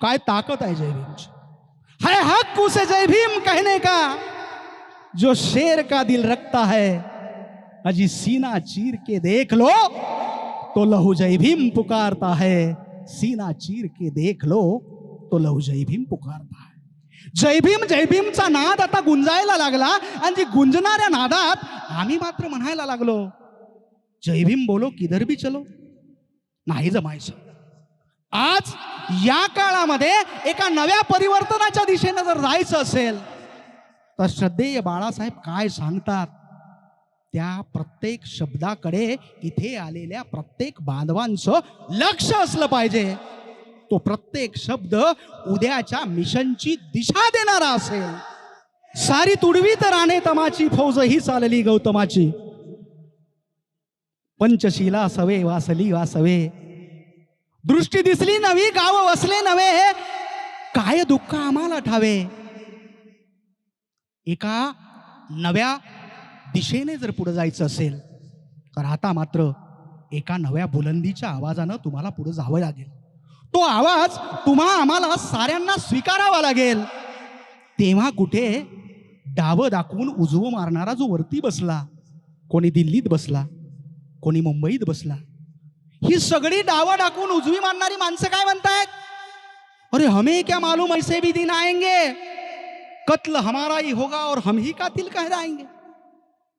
काय ताकत आहे जय भीमची। है हक उसे जय भीम कहने का जो शेर का दिल रखता है। अजी सीना चीर के देख लो तो लहू जय भीम पुकारता है। सीना चीर के देख लो तो लहू जय भीम पुकारता है। जय भीमचा नाद आता गुंजायला लागला आणि जी गुंजणाऱ्या नादात आम्ही मात्र म्हणायला लागलो जय भीम बोलो किधर भी चलो। नाही जमायचं। आज या काळामध्ये एका नव्या परिवर्तनाच्या दिशेने जर जायचं असेल तर श्रद्धेय बाळासाहेब काय सांगतात त्या प्रत्येक शब्दाकडे इथे आलेल्या प्रत्येक बांधवांचं लक्ष असलं पाहिजे। तो प्रत्येक शब्द उद्याच्या मिशनची दिशा देणारा असेल। सारी तुडवीत राणे तमाची फौज ही चालली गौतमाची। पंचशीला सवे वासली वासवे दृष्टी दिसली नवी गाव वसले नवे। काय दुःख आम्हाला ठावे। एका नव्या दिशेने जर पुढे जायचं असेल तर आता मात्र एका नव्या बुलंदीच्या आवाजानं तुम्हाला पुढे जावं लागेल। तो आवाज तुम्हा आम्हाला साऱ्यांना स्वीकारावा लागेल। तेव्हा कुठे डाव दाखवून उजवं मारणारा जो वरती बसला, कोणी दिल्लीत बसला, कोणी मुंबईत बसला, ही सगळी डाव दाखवून उजवी मारणारी माणसं काय म्हणतायत, अरे हमें क्या मालूम ऐसे भी दिन आएंगे, कत्ल हमारा ही होगा और हम ही कातिल कहलाएंगे।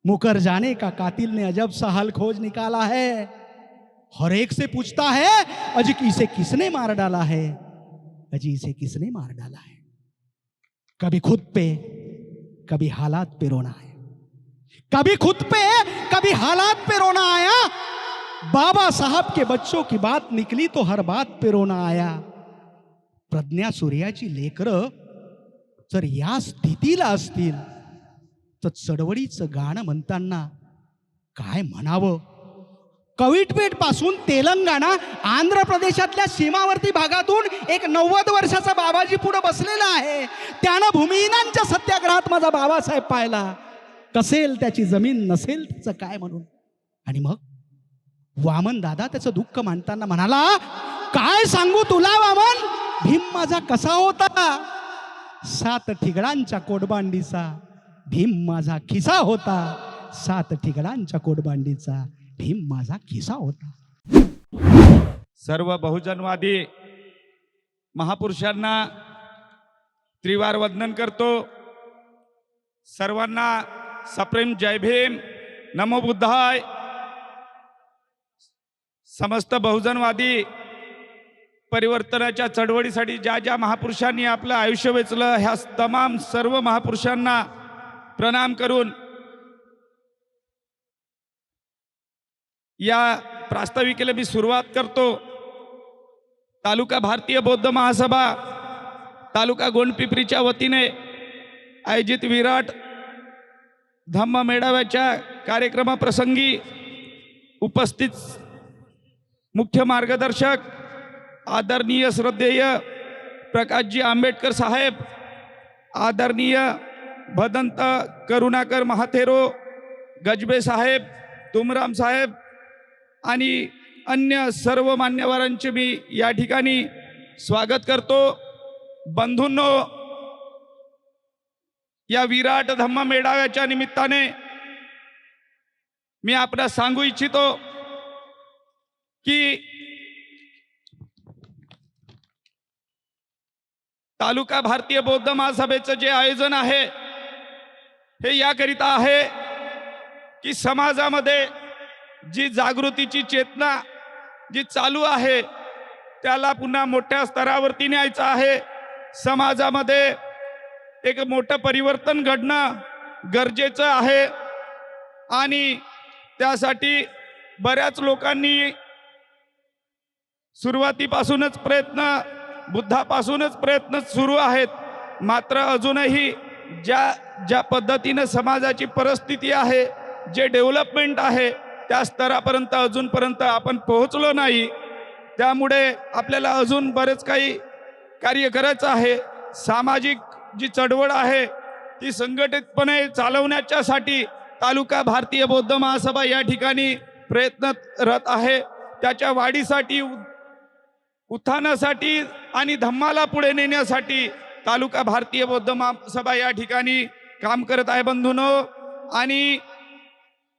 मुकर जाने का कातिल ने अजब सा हल खोज निकाला है। हर एक से पूछता है अजी इसे किसने मार डाला है, अजी इसे किसने मार डाला है। कभी खुद पे कभी हालात पे रोना है, कभी खुद पे कभी हालात पे रोना आया। बाबा साहब के बच्चों की बात निकली तो हर बात पे रोना आया। प्रज्ञा सूर्याची लेकरं जर या स्थितीला असतील तर चळवळीचं गाणं म्हणताना काय म्हणावं। कविटपेठ पासून तेलंगणा आंध्र प्रदेशातल्या सीमावर्ती भागातून एक 90 वर्षाचा बाबाजी पुढे बसलेला आहे। त्यानं भूमिहीनांच्या सत्याग्रहात माझा बाबासाहेब पाहिला। कसेल त्याची जमीन नसेल त्याचं काय म्हणून। आणि मग वामन दादा त्याचं दुःख मांडताना म्हणाला, काय सांगू तुला वामन, भीम माझा कसा होता। 7 ठिगळांच्या कोडबांडीचा भीम माझा खिसा होता। 7 ठिगळांच्या कोडबांडीचा भीम माझा खिसा होता। सर्व बहुजनवादी महापुरुषांना त्रिवार वंदन करतो। सर्वांना सप्रेम जय भीम, नमो बुद्धाय। समस्त बहुजनवादी परिवर्तनाच्या चळवळीसाठी ज्या ज्या महापुरुषांनी आपलं आयुष्य वेचलं, ह्या तमाम सर्व महापुरुषांना प्रणाम करून या प्रास्ताविकेला मी सुरुवात करतो। तालुका भारतीय बौद्ध महासभा तालुका गोंडपिंपरीच्या वतीने आयोजित विराट धम्म मेळाव्याच्या कार्यक्रमाप्रसंगी उपस्थित मुख्य मार्गदर्शक आदरणीय श्रद्धेय प्रकाशजी आंबेडकर साहेब, आदरणीय भदंत करुणाकर महाथेरो गजबे साहेब, तुमराम साहेब आणि अन्य सर्व मान्यवरांचे मी या ठिकाणी स्वागत करतो। बंधूंनो, या विराट धम्म मेळाव्याच्या निमित्ताने मी आपल्याला सांगू इच्छितो की तालुका भारतीय बौद्ध महासभेचं जे आयोजन आहे हे याकरिता आहे की समाजामध्ये जी जागृतीची चेतना जी चालू आहे त्याला पुन्हा मोठ्या स्तरावरती न्यायचं आहे। समाजामध्ये एक मोठं परिवर्तन घडणं गरजेचं आहे आणि त्यासाठी बऱ्याच लोकांनी सुरुवातीपासूनच प्रयत्न, बुद्धापासूनच प्रयत्न सुरू आहेत। मात्र अजूनही ज्या पद्धतीने समाजाची परिस्थिती आहे, जे डेव्हलपमेंट आहे त्या स्तरापर्यंत अजूनपर्यंत आपण पोहोचलो नाही। त्यामुळे आपल्याला अजून बरेच काही कार्य करायचं आहे। सामाजिक जी चळवळ आहे ती संघटितपणे चालवण्याच्यासाठी तालुका भारतीय बौद्ध महासभा या ठिकाणी प्रयत्नरत आहे। त्याच्या वाढीसाठी, उत्थानासाठी आणि धम्माला पुढे नेण्यासाठी तालुका भारतीय बौद्ध महासभा या ठिकाणी काम करत आहे बंधूंनो. आणि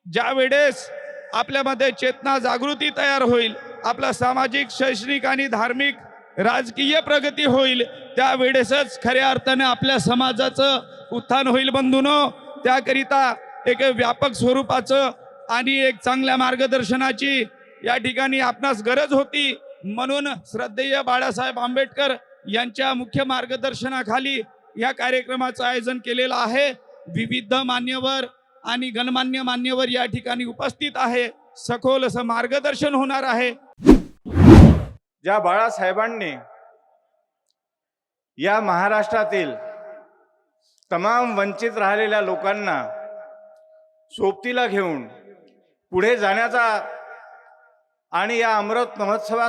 ज्या वेळेस आपल्यामध्ये चेतना जागृती तयार होईल, आपला सामाजिक, शैक्षणिक आणि धार्मिक राजकीय प्रगती होईल, त्यावेळेसच खऱ्या अर्थाने आपल्या समाजाचं उत्थान होईल बंधूंनो. त्याकरिता एक व्यापक स्वरूपाचं आणि एक चांगल्या मार्गदर्शनाची या ठिकाणी आपणास गरज होती. म्हणून श्रद्धेय बाळासाहेब आंबेडकर यांच्या मुख्य मार्गदर्शनाखाली या कार्यक्रमाचं आयोजन केलेलं आहे. विविध मान्यवर आणि गणमान्य मान्यवर या ठिकाणी उपस्थित आहे. सखोल असं मार्गदर्शन होणार आहे. ज्या बाळासाहेबांनी या महाराष्ट्रातील तमाम वंचित राहिलेल्या लोकांना सोबतीला घेऊन पुढे जाण्याचा आणि या अमृत महोत्सवा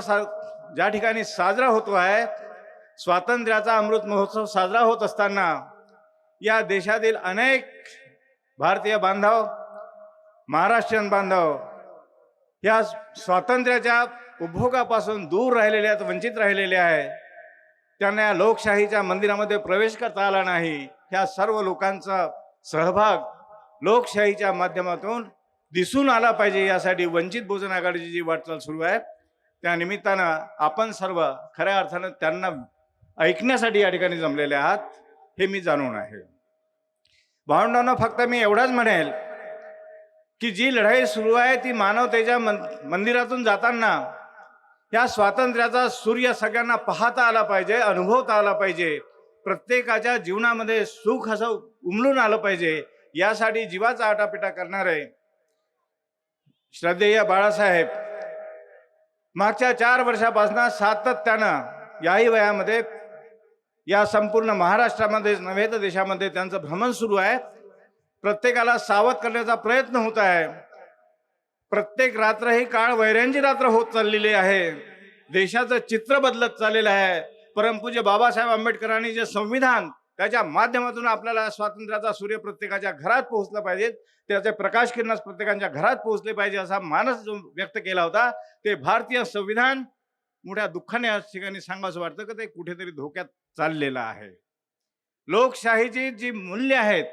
ज्या ठिकाणी साजरा होतो आहे, स्वातंत्र्याचा अमृत महोत्सव साजरा होत असताना या देशातील अनेक भारतीय बांधव, महाराष्ट्रीयन बांधव या स्वातंत्र्याच्या उपभोगापासून दूर राहिलेले आहेत, वंचित राहिलेले आहे. त्यांना या लोकशाहीच्या मंदिरामध्ये प्रवेश करता आला नाही. ह्या सर्व लोकांचा सहभाग लोकशाहीच्या माध्यमातून दिसून आला पाहिजे, यासाठी वंचित बहुजन आघाडीची जी वाटचाल सुरू आहे त्या निमित्तानं आपण सर्व खऱ्या अर्थानं त्यांना ऐकण्यासाठी या ठिकाणी जमलेले आहात, हे मी जाणून आहे. भावंडांनो, फक्त मी एवढंच म्हणेल की जी लढाई सुरू आहे ती मानवतेच्या मंदिरातून जाताना या स्वातंत्र्याचा सूर्य सगळ्यांना पाहता आला पाहिजे, अनुभवता आला पाहिजे, प्रत्येकाच्या जीवनामध्ये सुख असं उमलून आलं पाहिजे. यासाठी जीवाचा आटापिटा करणारे श्रद्धेय बाळासाहेब मागच्या 4 वर्षापासून सातत्यानं याही वयामध्ये या संपूर्ण महाराष्ट्रामध्ये नव्हे तर देशामध्ये त्यांचं भ्रमण सुरू आहे. प्रत्येकाला सावध करण्याचा प्रयत्न होत आहे. प्रत्येक रात्र ही काळ वैऱ्यांची रात्र होत चाललेली आहे. देशाचं चित्र बदलत चाललेलं आहे. परमपूज्य बाबासाहेब आंबेडकरांनी जे संविधान, त्याच्या माध्यमातून आपल्याला स्वातंत्र्याचा सूर्य प्रत्येकाच्या घरात पोहोचला पाहिजे, त्याचे प्रकाश किरण प्रत्येकाच्या घरात पोहोचले पाहिजे असा मानस जो व्यक्त केला होता, ते भारतीय संविधान मोठ्या दुःखाने या ठिकाणी सांगावंसं वाटतं की ते कुठेतरी धोक्यात चाललेलं आहे. लोकशाहीची जी मूल्य आहेत,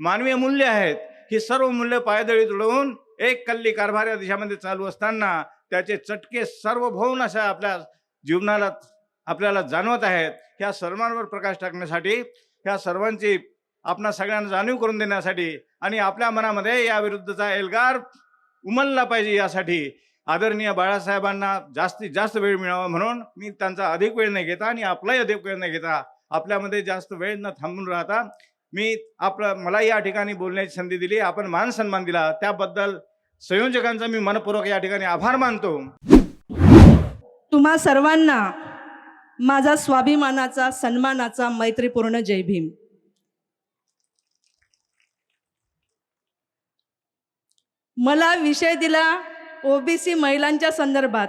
मानवीय मूल्य आहेत, ही सर्व मूल्य पायदळी तुडवून एक कल्ली कारभार या देशामध्ये चालू असताना त्याचे चटके सार्वभौम अशा आपल्या जीवनाला आपल्याला जाणवत आहेत. ह्या सर्वांवर प्रकाश टाकण्यासाठी, ह्या सर्वांची आपणा सगळ्यांना जाणीव करून देण्यासाठी आणि आपल्या मनामध्ये या विरुद्धचा एल्गार उमलला पाहिजे, यासाठी आदरणीय बाळासाहेबांना जास्तीत जास्त वेळ मिळावा म्हणून मी त्यांचा अधिक वेळ न घेता आणि आपलाही अधिक वेळ न घेता, आपल्यामध्ये जास्त वेळ न थांबून राहता मी मला या ठिकाणी बोलण्याची संधी दिली, आपण मान सन्मान दिला, त्याबद्दल संयोजकांचा मी मनपूर्वक या ठिकाणी आभार मानतो. तुम्हा सर्वांना माझा स्वाभिमानाचा, सन्मानाचा, मैत्रीपूर्ण जय भीम. मला विषय दिला ओबीसी महिलांच्या संदर्भात,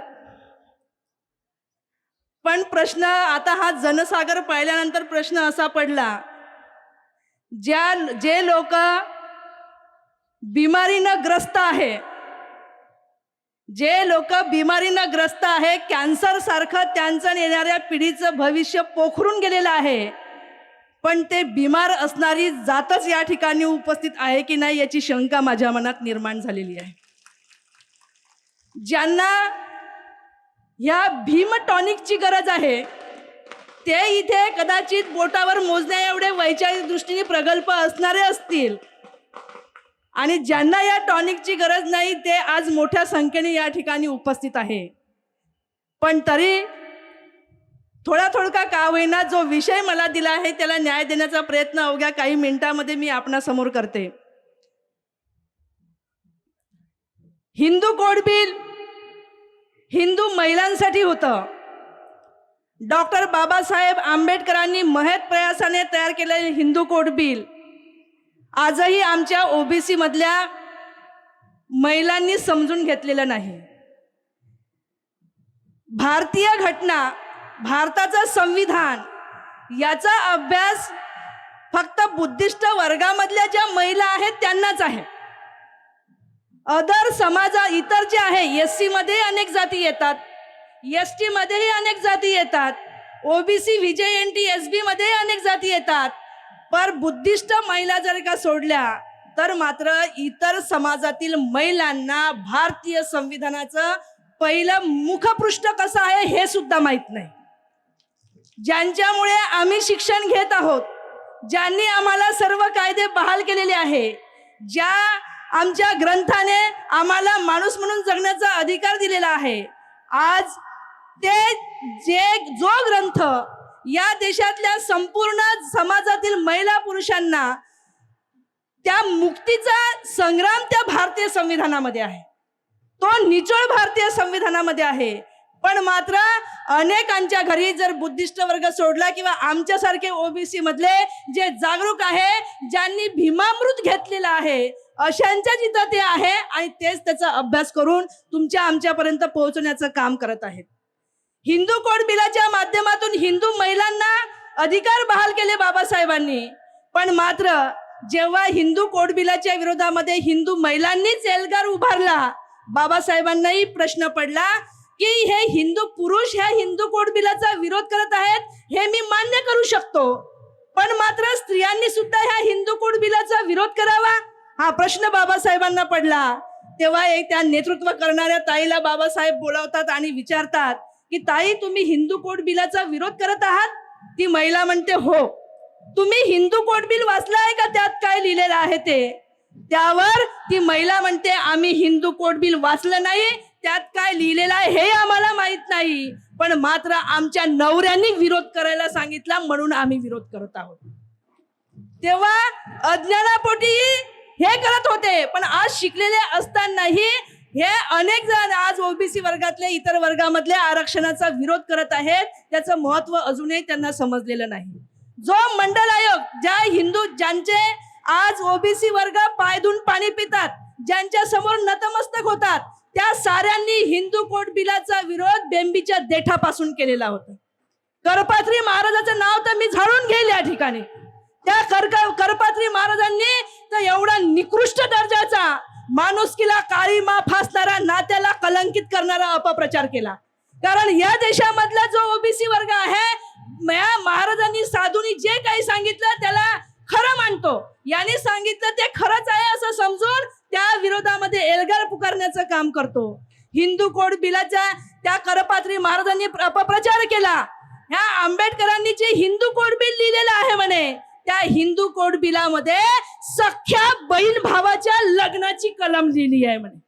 पण प्रश्न आता हा जनसागर पाहिल्यानंतर प्रश्न असा पडला, जे लोक बिमारीनं ग्रस्त आहे, जे लोक बिमारीनं ग्रस्त आहे, कॅन्सर सारखं त्यांचं येणाऱ्या पिढीचं भविष्य पोखरून गेलेलं आहे, पण ते बिमार असणारी जातच या ठिकाणी उपस्थित आहे की नाही याची शंका माझ्या मनात निर्माण झालेली आहे. ज्यांना ह्या भीम टॉनिकची गरज आहे ते इथे कदाचित बोटावर मोजण्या एवढे वैचारिक दृष्टीने प्रगल्भ असणारे असतील, आणि ज्यांना या टॉनिकची गरज नाही ते आज मोठ्या संख्येने या ठिकाणी उपस्थित आहे. पण तरी थोडा का होईना जो विषय मला दिला आहे त्याला न्याय देण्याचा प्रयत्न अवघ्या काही मिनिटांमध्ये मी आपणासमोर करते. हिंदू कोड बिल हिंदू महिलांसाठी होतं. डॉक्टर बाबासाहेब आंबेडकरांनी महत् प्रयासाने तयार केलेले हिंदू कोड बिल आजही आमच्या ओबीसी मधल्या महिलांनी समजून घेतलेलं नाही. भारतीय घटना, भारताचं संविधान याचा अभ्यास फक्त बुद्धिस्ट वर्गामधल्या ज्या महिला आहेत त्यांनाच आहे. अदर समाजा इतर जे आहे, एससी मध्ये अनेक जाती येतात, एसटी मध्येही अनेक जाती येतात, ओबीसी व्हीजेएनटी एसबी मध्ये अनेक जाती येतात, पर बुद्धिस्ट महिला जर का सोडल्या तर मात्र इतर समाजातील महिलांना भारतीय संविधानाचं पहिलं मुखपृष्ठ कसं आहे हे सुद्धा माहित नाही. ज्यांच्यामुळे आम्ही शिक्षण घेत आहोत, ज्यांनी आम्हाला सर्व कायदे बहाल केलेले आहे, ज्या आमच्या ग्रंथाने आम्हाला माणूस म्हणून जगण्याचा अधिकार दिलेला आहे, आज जो ग्रंथ या देशातल्या संपूर्ण समाजातील महिला पुरुषांना त्या मुक्तीचा संग्राम त्या भारतीय संविधानामध्ये आहे, तो निचोड भारतीय संविधानामध्ये आहे. पण मात्र अनेकांच्या घरी जर बुद्धिस्ट वर्ग सोडला किंवा आमच्यासारखे ओबीसी मधले जे जागरूक आहे, ज्यांनी भीमामृत घेतलेला आहे, अशांच्या जिथं ते आहे आणि तेच त्याचा अभ्यास करून तुमच्या आमच्यापर्यंत पोहोचण्याचं काम करत आहेत. हिंदू कोड बिलाच्या माध्यमातून हिंदू महिलांना अधिकार बहाल केले बाबासाहेबांनी, पण मात्र जेव्हा हिंदू कोड बिलाच्या विरोधामध्ये हिंदू महिलांनीच एल्गार उभारला, बाबासाहेबांनाही प्रश्न पडला की हे हिंदू पुरुष ह्या हिंदू कोड बिलाचा विरोध करत आहेत, हे मी मान्य करू शकतो, पण मात्र स्त्रियांनी सुद्धा ह्या हिंदू कोड बिलाचा विरोध करावा, हा प्रश्न बाबासाहेबांना पडला. तेव्हा एक त्या नेतृत्व करणाऱ्या ताईला बाबासाहेब बोलावतात आणि विचारतात की ताई, तुम्ही हिंदू कोड बिलाचा विरोध करत आहात? ती महिला म्हणते हो. तुम्ही हिंदू कोड बिल वाचलं आहे का, त्यात काय लिहिलेलं आहे ते? त्यावर ती महिला म्हणते आम्ही हिंदू कोड बिल वाचलं नाही, त्यात काय लिहिलेलं आहे हे आम्हाला माहित नाही, पण मात्र आमच्या नवऱ्यांनी विरोध करायला सांगितला म्हणून आम्ही विरोध करत आहोत. तेव्हा अज्ञानापोटी हे करत होते, पण आज शिकलेले असतानाही हे अनेक जण आज ओबीसी वर्गातले इतर वर्गामधले आरक्षणाचा विरोध करत आहेत. त्याचं महत्व अजूनही त्यांना समजलेलं नाही. जो मंडल आयोग ज्यांचे आज ओबीसी वर्ग पायधून पाणी पितात, ज्यांच्या समोर नतमस्तक होतात, त्या साऱ्यांनी हिंदू कोड बिलाचा विरोध बेंबीच्या देठापासून केलेला होता. करपात्री महाराजाचं नाव तर मी झाडून घेईल या ठिकाणी. त्या करपात्री महाराजांनी तर एवढा निकृष्ट दर्जाचा, माणुसकीला काळीमा फासणारा, नात्याला कलंकित करणारा अपप्रचार केला. कारण या देशामधला जो ओबीसी वर्ग आहे, महाराजांनी साधूंनी जे काही सांगितलं त्याला खरं मानतो, यांनी सांगितलं ते खरंच आहे असं समजून त्या विरोधामध्ये एल्गार पुकारण्याचं काम करतो. हिंदू कोड बिलाच्या त्या करपात्री महाराजांनी अपप्रचार केला. ह्या आंबेडकरांनी जे हिंदू कोड बिल लिहिलेलं आहे म्हणे, त्या हिंदू कोड बिलामध्ये सख्या बहीण भावाच्या लग्नाची कलम लिहिली आहे म्हणे.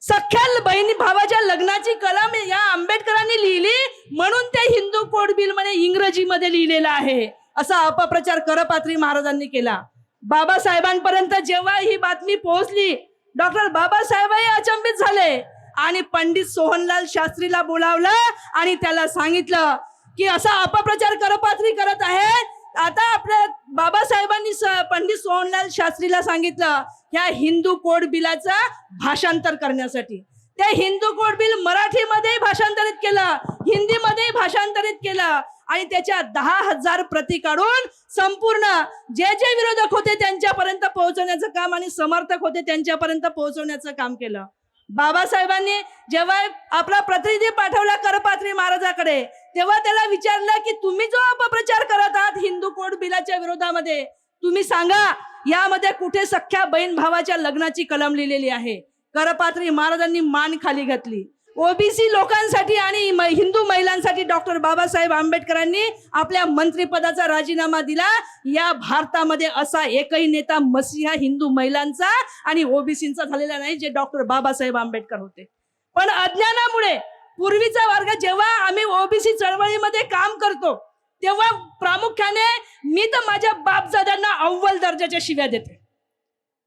सख्या बहीण भावाच्या लग्नाची कलम या आंबेडकरांनी लिहिली म्हणून ते हिंदू कोड बिल म्हणे इंग्रजीमध्ये लिहिलेलं आहे, असा अपप्रचार करपात्री महाराजांनी केला. बाबासाहेबांपर्यंत जेव्हा ही बातमी पोहोचली, डॉक्टर बाबासाहेबही अचंबित झाले आणि पंडित सोहनलाल शास्त्रीला बोलावलं आणि त्याला सांगितलं की असा अपप्रचार करपात्री करत आहे. आता आपल्या बाबासाहेबांनी पंडित सोहनलाल शास्त्रीला सांगितलं ह्या हिंदू कोड बिलाचा भाषांतर करण्यासाठी. त्या हिंदू कोड बिल मराठीमध्ये भाषांतरित केलं, हिंदीमध्ये भाषांतरित केलं आणि त्याच्या 10,000 प्रती काढून संपूर्ण जे जे विरोधक होते त्यांच्यापर्यंत पोहोचवण्याचं काम आणि समर्थक होते त्यांच्यापर्यंत पोहोचवण्याचं काम केलं. बाबासाहेबांनी जेव्हा आपला प्रतिनिधी पाठवला करपात्री महाराजाकडे, तेव्हा त्याला विचारलं की तुम्ही जो अपप्रचार करत आहात हिंदू कोड बिलाच्या विरोधामध्ये, तुम्ही सांगा यामध्ये कुठे सख्या बहीण भावाच्या लग्नाची कलम लिहिलेली आहे? करपात्री महाराजांनी मान खाली घातली. ओबीसी लोकांसाठी आणि हिंदू महिलांसाठी डॉक्टर बाबासाहेब आंबेडकरांनी आपल्या मंत्रिपदाचा राजीनामा दिला. या भारतामध्ये असा एकही नेता मसीहा हिंदू महिलांचा आणि ओबीसींचा झालेला नाही जे डॉक्टर बाबासाहेब आंबेडकर होते. पण अज्ञानामुळे पूर्वीचा वर्ग, जेव्हा आम्ही ओबीसी चळवळीमध्ये काम करतो तेव्हा प्रामुख्याने मी तर माझ्या बापजाद्यांना अव्वल दर्जाच्या शिव्या देते,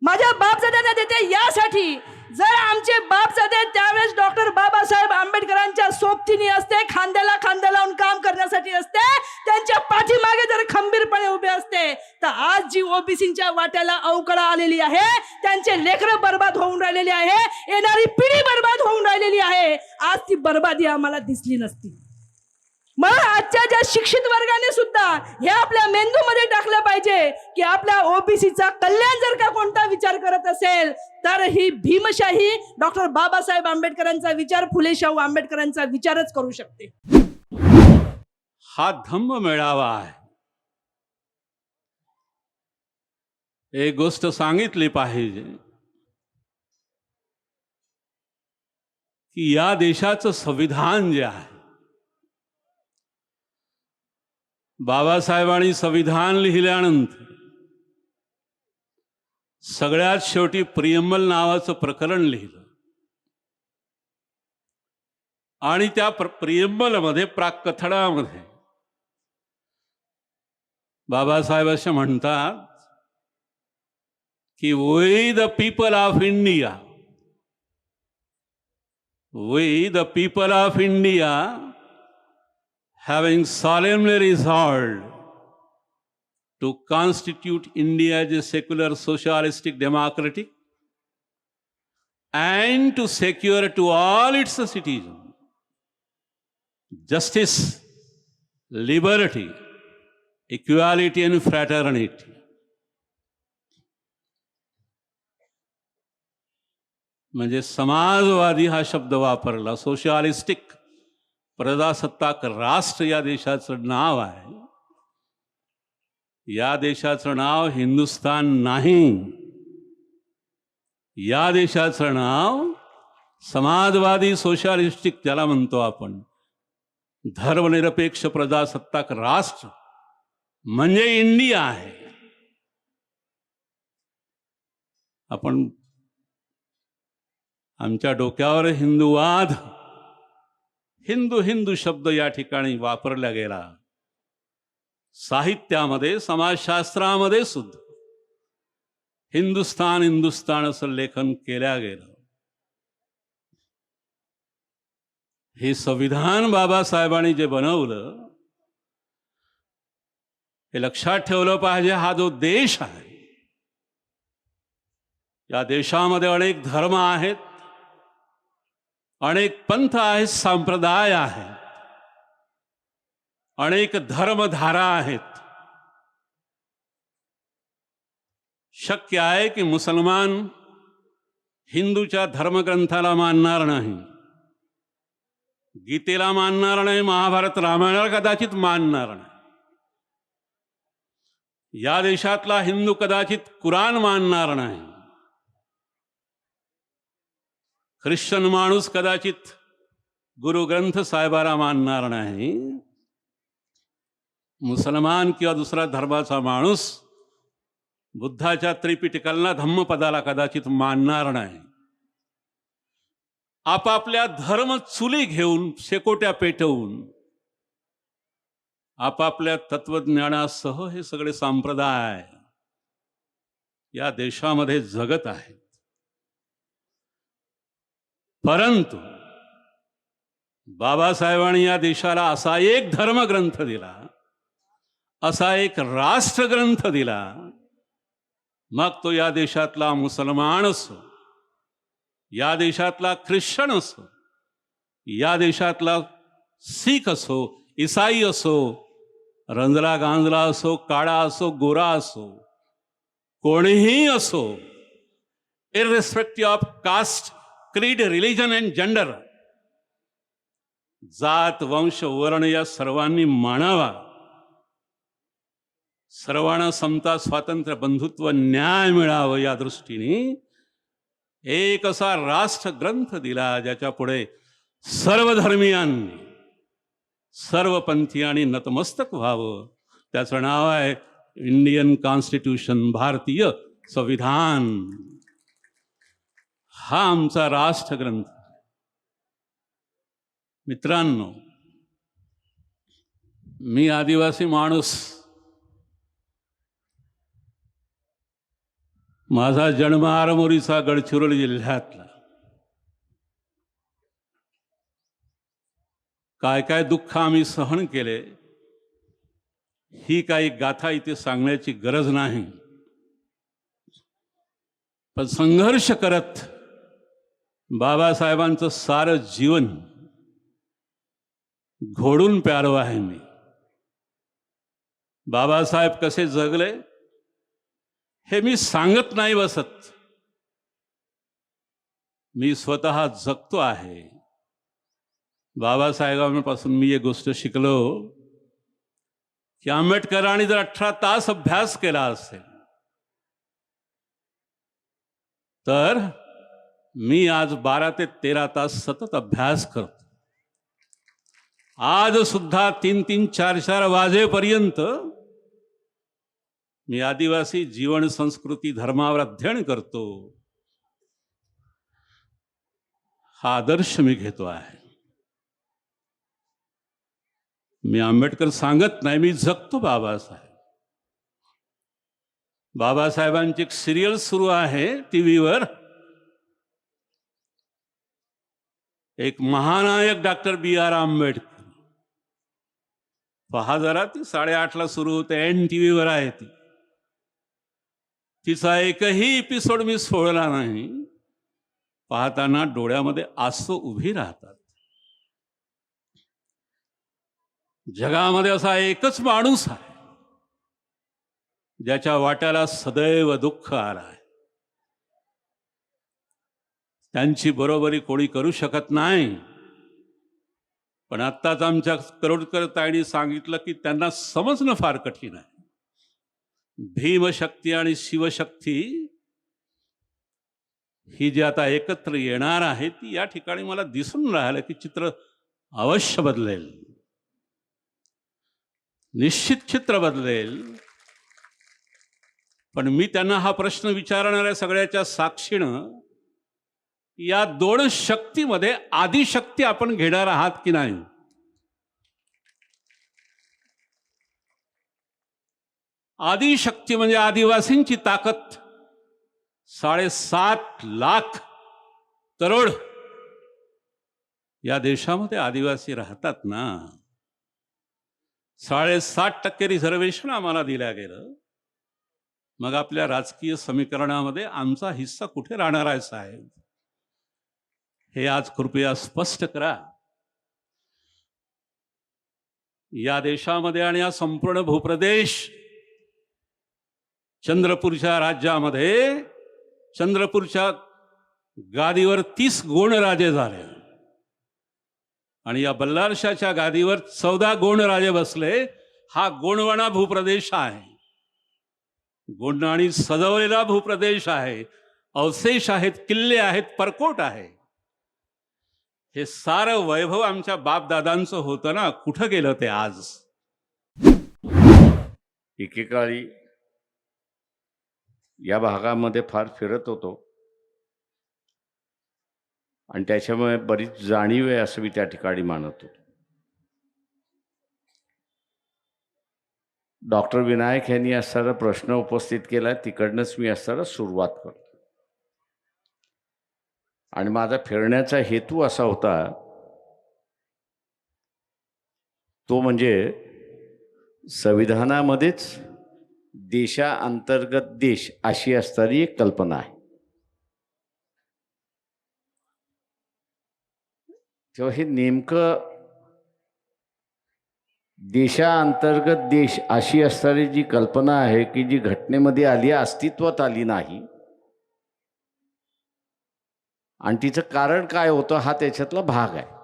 माझ्या बापजाद्यांना देते. यासाठी जर आमचे बापजादे त्यावेळेस डॉक्टर बाबासाहेब आंबेडकरांच्या सोबतीने असते, खांद्याला खांदा लावून काम करण्यासाठी असते, त्यांच्या पाठीमागे जर खंबीरपणे उभे असते, तर आज जी ओबीसींच्या वाट्याला अवकळा आलेली आहे, त्यांचे लेकरं बर्बाद होऊन राहिलेली आहे, येणारी पिढी बर्बाद होऊन राहिलेली आहे, आज ती बर्बादी आम्हाला दिसली नसती. मग आजच्या ज्या शिक्षित वर्गाने सुद्धा हे आपल्या मेंदूमध्ये टाकलं पाहिजे की आपल्या ओबीसीचा कल्याण जर का कोणता विचार करत असेल तर ही भीमशाही डॉक्टर बाबासाहेब आंबेडकरांचा विचार, फुले शाहू आंबेडकरांचा विचारच करू शकते. हा धम्म मेळावा आहे. एक गोष्ट सांगितली पाहिजे की या देशाचं संविधान जे आहे, बाबासाहेबांनी संविधान लिहिल्यानंतर सगळ्यात शेवटी प्रियम्बल नावाचं प्रकरण लिहिलं आणि त्या प्रियम्बलमध्ये प्राककथनामध्ये बाबासाहेब असे म्हणतात की we the people of India, we the people of India having solemnly resolved to constitute India as a secular, socialistic, democratic, and to secure to all its citizens justice, liberty, equality, and fraternity. म्हणजे समाजवादी हा शब्द वापरला. Socialistic, प्रजासत्ताक राष्ट्र या देशाचं नाव आहे. या देशाचं नाव हिंदुस्थान नाही. या देशाचं नाव समाजवादी, सोशलिस्टिक ज्याला म्हणतो आपण, धर्मनिरपेक्ष प्रजासत्ताक राष्ट्र म्हणजे इंडिया आहे. आपण आमच्या डोक्यावर हिंदुवाद, हिंदू हिंदू शब्द या ठिकाणी वापरला गेला. साहित्यामध्ये, समाजशास्त्रामध्ये सुद्धा हिंदुस्थान हिंदुस्थान असं लेखन केल्या गेलं. हे संविधान बाबासाहेबांनी जे बनवलं हे लक्षात ठेवलं पाहिजे. हा जो देश आहे, या देशामध्ये अनेक धर्म आहेत, अनेक पंथ आहेत, संप्रदाय आहेत, अनेक धर्मधारा आहेत. शक्य आहे की मुसलमान हिंदूच्या धर्मग्रंथाला मानणार नाही, गीतेला मानणार नाही, महाभारत रामायणाला कदाचित मानणार नाही. या देशातला हिंदू कदाचित कुराण मानणार नाही. ख्रिश्चन माणूस कदाचित गुरु ग्रंथ साहेबाला मानणार नाही. मुसलमान किंवा दुसरा धर्माचा माणूस बुद्धाच्या त्रिपिटकाला, धम्मपदाला कदाचित मानणार नाही. आपापल्या धर्म चुली घेऊन, शेकोट्या पेटवून, आपापल्या तत्वज्ञानासह हे सगळे संप्रदाय या देशामध्ये जगत आहेत. परंतु बाबासाहेबांनी या देशाला असा एक धर्मग्रंथ दिला, असा एक राष्ट्रग्रंथ दिला, मग तो या देशातला मुसलमान असो, या देशातला ख्रिश्चन असो, या देशातला शीख असो, ईसाई असो, रंजला गांजला असो, काळा असो, गोरा असो, कोणीही असो, इररिस्पेक्टिव्ह ऑफ कास्ट, क्रीड, रिलिजन अँड जेंडर, जात, वंश, वर्ण या सर्वांनी मानावा. सर्वांना समता, स्वातंत्र्य, बंधुत्व, न्याय मिळावं या दृष्टीने एक असा राष्ट्रग्रंथ दिला, ज्याच्या पुढे सर्व धर्मियांनी, सर्व पंथीयांनी नतमस्तक व्हावं. त्याचं नाव आहे इंडियन कॉन्स्टिट्यूशन, भारतीय संविधान. हा आमचा राष्ट्रग्रंथ. मित्रांनो, मी आदिवासी माणूस, माझा जन्म आरमोरीचा, गडचिरोली जिल्ह्यातला. काय काय दुःख आम्ही सहन केले ही काही गाथा इथे सांगण्याची गरज नाही. पण संघर्ष करत बाबासाहेबांचं सारं जीवन घोडून प्यारो आहे मी. बाबासाहेब कसे जगले हे मी सांगत नाही बसत, मी स्वतः जगतो आहे. बाबासाहेबांपासून मी एक गोष्ट शिकलो की आंबेडकरांनी जर 18 तास अभ्यास केला असेल तर मी आज 12 ते 13 तास सतत अभ्यास करतो. आज सुद्धा 3-3, 4-4 वाजेपर्यंत मी आदिवासी जीवन, संस्कृती, धर्मावर अध्ययन करतो. हा आदर्श मी घेतो आहे. मी आंबेडकर सांगत नाही, मी जगतो बाबासाहेब. बाबासाहेबांची एक सिरियल सुरू आहे टीव्हीवर. एक महानायक डॉक्टर B.R. आंबेडकर. पहा जरा, ती 8:30ला सुरू होते, NTVवर आहे ती. तिचा एकही एपिसोड मी सोडला नाही. पाहताना डोळ्यामध्ये आसू उभी राहतात. जगामध्ये असा एकच माणूस आहे ज्याच्या वाट्याला सदैव दुःख आलं आहे. त्यांची बरोबरी कोणी करू शकत नाही. पण आत्ताच आमच्या करोडकर ताईंनी सांगितलं की त्यांना समजणं फार कठीण आहे. भीमशक्ती आणि शिवशक्ती ही जी आता एकत्र येणार आहे ती या ठिकाणी मला दिसून राहिलं की चित्र अवश्य बदलेल. निश्चित चित्र बदलेल. पण मी त्यांना हा प्रश्न विचारणाऱ्या सगळ्याच्या साक्षीनं, या दोन शक्तीमध्ये आदिशक्ती आपण घेणार आहात की नाही? आदिशक्ती म्हणजे आदिवासींची ताकद. 7.5 लाख करोड या देशामध्ये आदिवासी राहतात ना. 7.5% रिझर्वेशन आम्हाला दिल्या गेलं. मग आपल्या राजकीय समीकरणामध्ये आमचा हिस्सा कुठे राहणार आहे साहेब? हे आज कृपया स्पष्ट करा. या देशामध्ये आणि या संपूर्ण भूप्रदेश चंद्रपूरच्या राज्यामध्ये, चंद्रपूरच्या गादीवर 30 गोंडराजे झाले आणि या बल्लारशाच्या गादीवर 14 गोंडराजे बसले. हा गोंडवाना भूप्रदेश आहे. गोंडाणी सजवलेला भूप्रदेश आहे. अवशेष आहेत, किल्ले आहेत, परकोट आहे. हे सारं वैभव आमच्या बापदादांचं होतं ना, कुठं गेलं ते आज? एकेकाळी या भागामध्ये फार फिरत होतो आणि त्याच्यामुळे बरीच जाणीव आहे असं मी त्या ठिकाणी मानत होतो. डॉक्टर विनायक यांनी असणारा प्रश्न उपस्थित केला, तिकडनंच मी असणारा सुरुवात करतो. आणि माझा फिरण्याचा हेतू असा होता, तो म्हणजे संविधानामध्येच देशांतर्गत देश अशी असणारी एक कल्पना आहे. तेव्हा हे नेमकं देशांतर्गत देश अशी असणारी जी कल्पना आहे की जी घटनेमध्ये आली, अस्तित्वात आली नाही, आणि तिचं कारण काय होतं हा त्याच्यातला भाग आहे.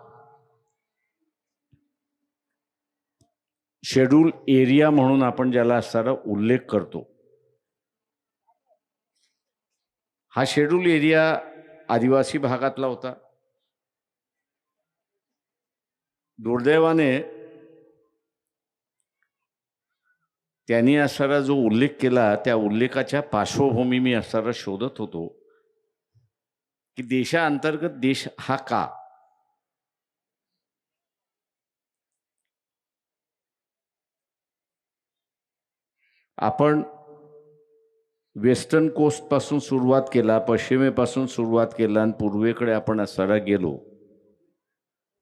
शेड्यूल एरिया म्हणून आपण ज्याला असणारा उल्लेख करतो, हा शेड्यूल एरिया आदिवासी भागातला होता. दुर्दैवाने त्यांनी असणारा जो उल्लेख केला, त्या उल्लेखाच्या पार्श्वभूमी मी असणारा शोधत होतो की देशांतर्गत देश हा का. आपण वेस्टर्न कोस्ट पासून सुरुवात केला, पश्चिमेपासून सुरुवात केला आणि पूर्वेकडे आपण असणारा गेलो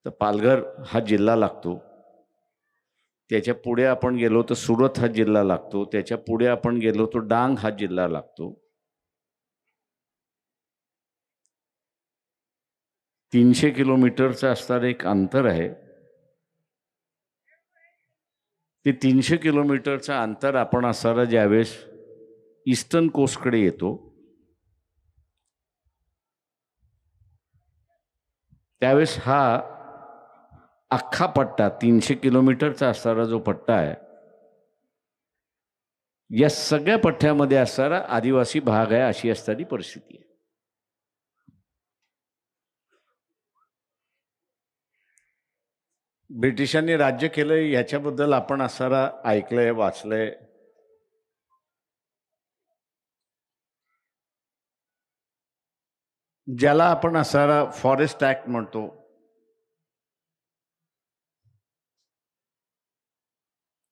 तर पालघर हा जिल्हा लागतो. त्याच्या पुढे आपण गेलो तर सुरत हा जिल्हा लागतो. त्याच्या पुढे आपण गेलो तर डांग हा जिल्हा लागतो. 300 किलोमीटरचं असणारं एक अंतर आहे. ते 300 किलोमीटरचं अंतर आपण असणारा ज्यावेळेस ईस्टर्न कोस्टकडे येतो त्यावेळेस हा अख्खा पट्टा 300 किलोमीटरचा असणारा जो पट्टा आहे या सगळ्या पठ्ठ्यामध्ये असणारा आदिवासी भाग आहे, अशी असणारी परिस्थिती आहे. ब्रिटिशांनी राज्य केलं याच्याबद्दल आपण असणारा ऐकलंय, वाचलंय. ज्याला आपण असणारा फॉरेस्ट ऍक्ट म्हणतो,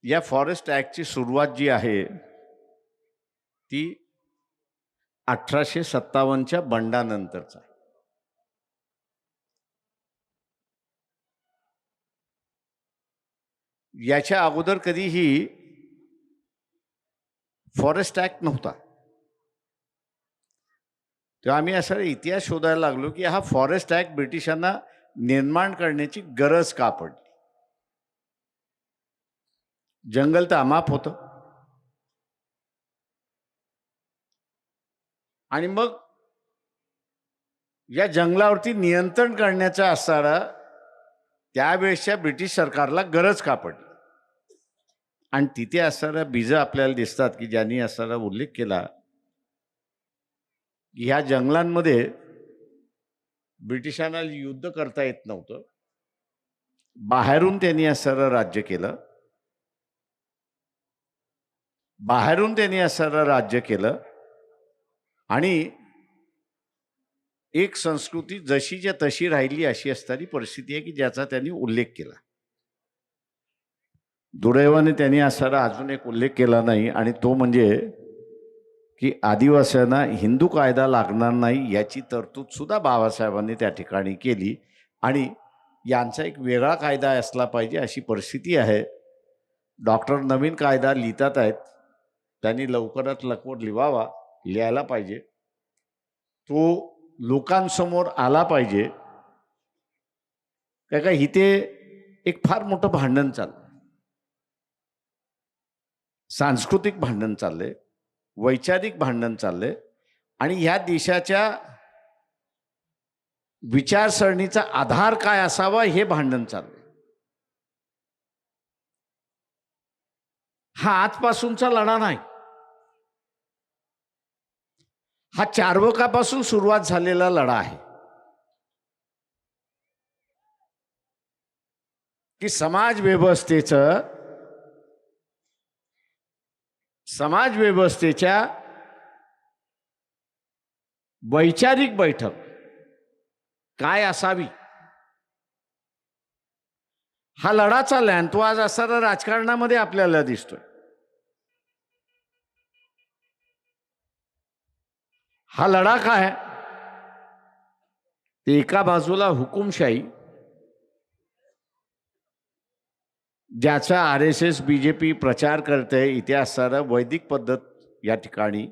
या फॉरेस्ट ऍक्टची सुरुवात जी आहे ती 1857च्या बंडानंतरचा. याच्या अगोदर कधीही फॉरेस्ट ऍक्ट नव्हता. तेव्हा आम्ही असा इतिहास शोधायला लागलो की हा फॉरेस्ट ऍक्ट ब्रिटिशांना निर्माण करण्याची गरज का पडली. जंगल तर अमाप होतं आणि मग या जंगलावरती नियंत्रण करण्याचा असणारा त्यावेळेसच्या ब्रिटिश सरकारला गरज का पडली. आणि तिथे असणाऱ्या बीज आपल्याला दिसतात की ज्यांनी असणारा उल्लेख केला की ह्या जंगलांमध्ये ब्रिटिशांना युद्ध करता येत नव्हतं. बाहेरून त्यांनी असणारं राज्य केलं. बाहेरून त्यांनी असणारं राज्य केलं आणि एक संस्कृती जशीच्या तशी राहिली अशी असणारी परिस्थिती आहे की ज्याचा त्यांनी उल्लेख केला. दुर्दैवाने त्यांनी असणारा अजून एक उल्लेख केला नाही आणि तो म्हणजे की आदिवासींना हिंदू कायदा लागणार नाही याची तरतूद सुद्धा बाबासाहेबांनी त्या ठिकाणी केली आणि यांचा एक वेगळा कायदा असला पाहिजे अशी परिस्थिती आहे. डॉक्टर नवीन कायदा लिहितात आहेत, त्यांनी लवकरात लवकर लिहायला पाहिजे. तो लोकांसमोर आला पाहिजे. का इथे एक फार मोठं भांडण चाललं, सांस्कृतिक भांडण चाललंय, वैचारिक भांडण चाललंय आणि ह्या देशाच्या विचारसरणीचा आधार काय असावा हे भांडण चाललंय. हा आजपासूनचा लढा नाही, हा चार्वकापासून सुरुवात झालेला लढा आहे की समाज व्यवस्थेच्या वैचारिक बैठक काय असावी हा लढा चाललाय. आणि तो आज असणारा राजकारणामध्ये आपल्याला दिसतोय. हा लढा काय ते एका बाजूला हुकुमशाही ज्याचा RSS BJP प्रचार करते, इथे असणारा वैदिक पद्धत या ठिकाणी,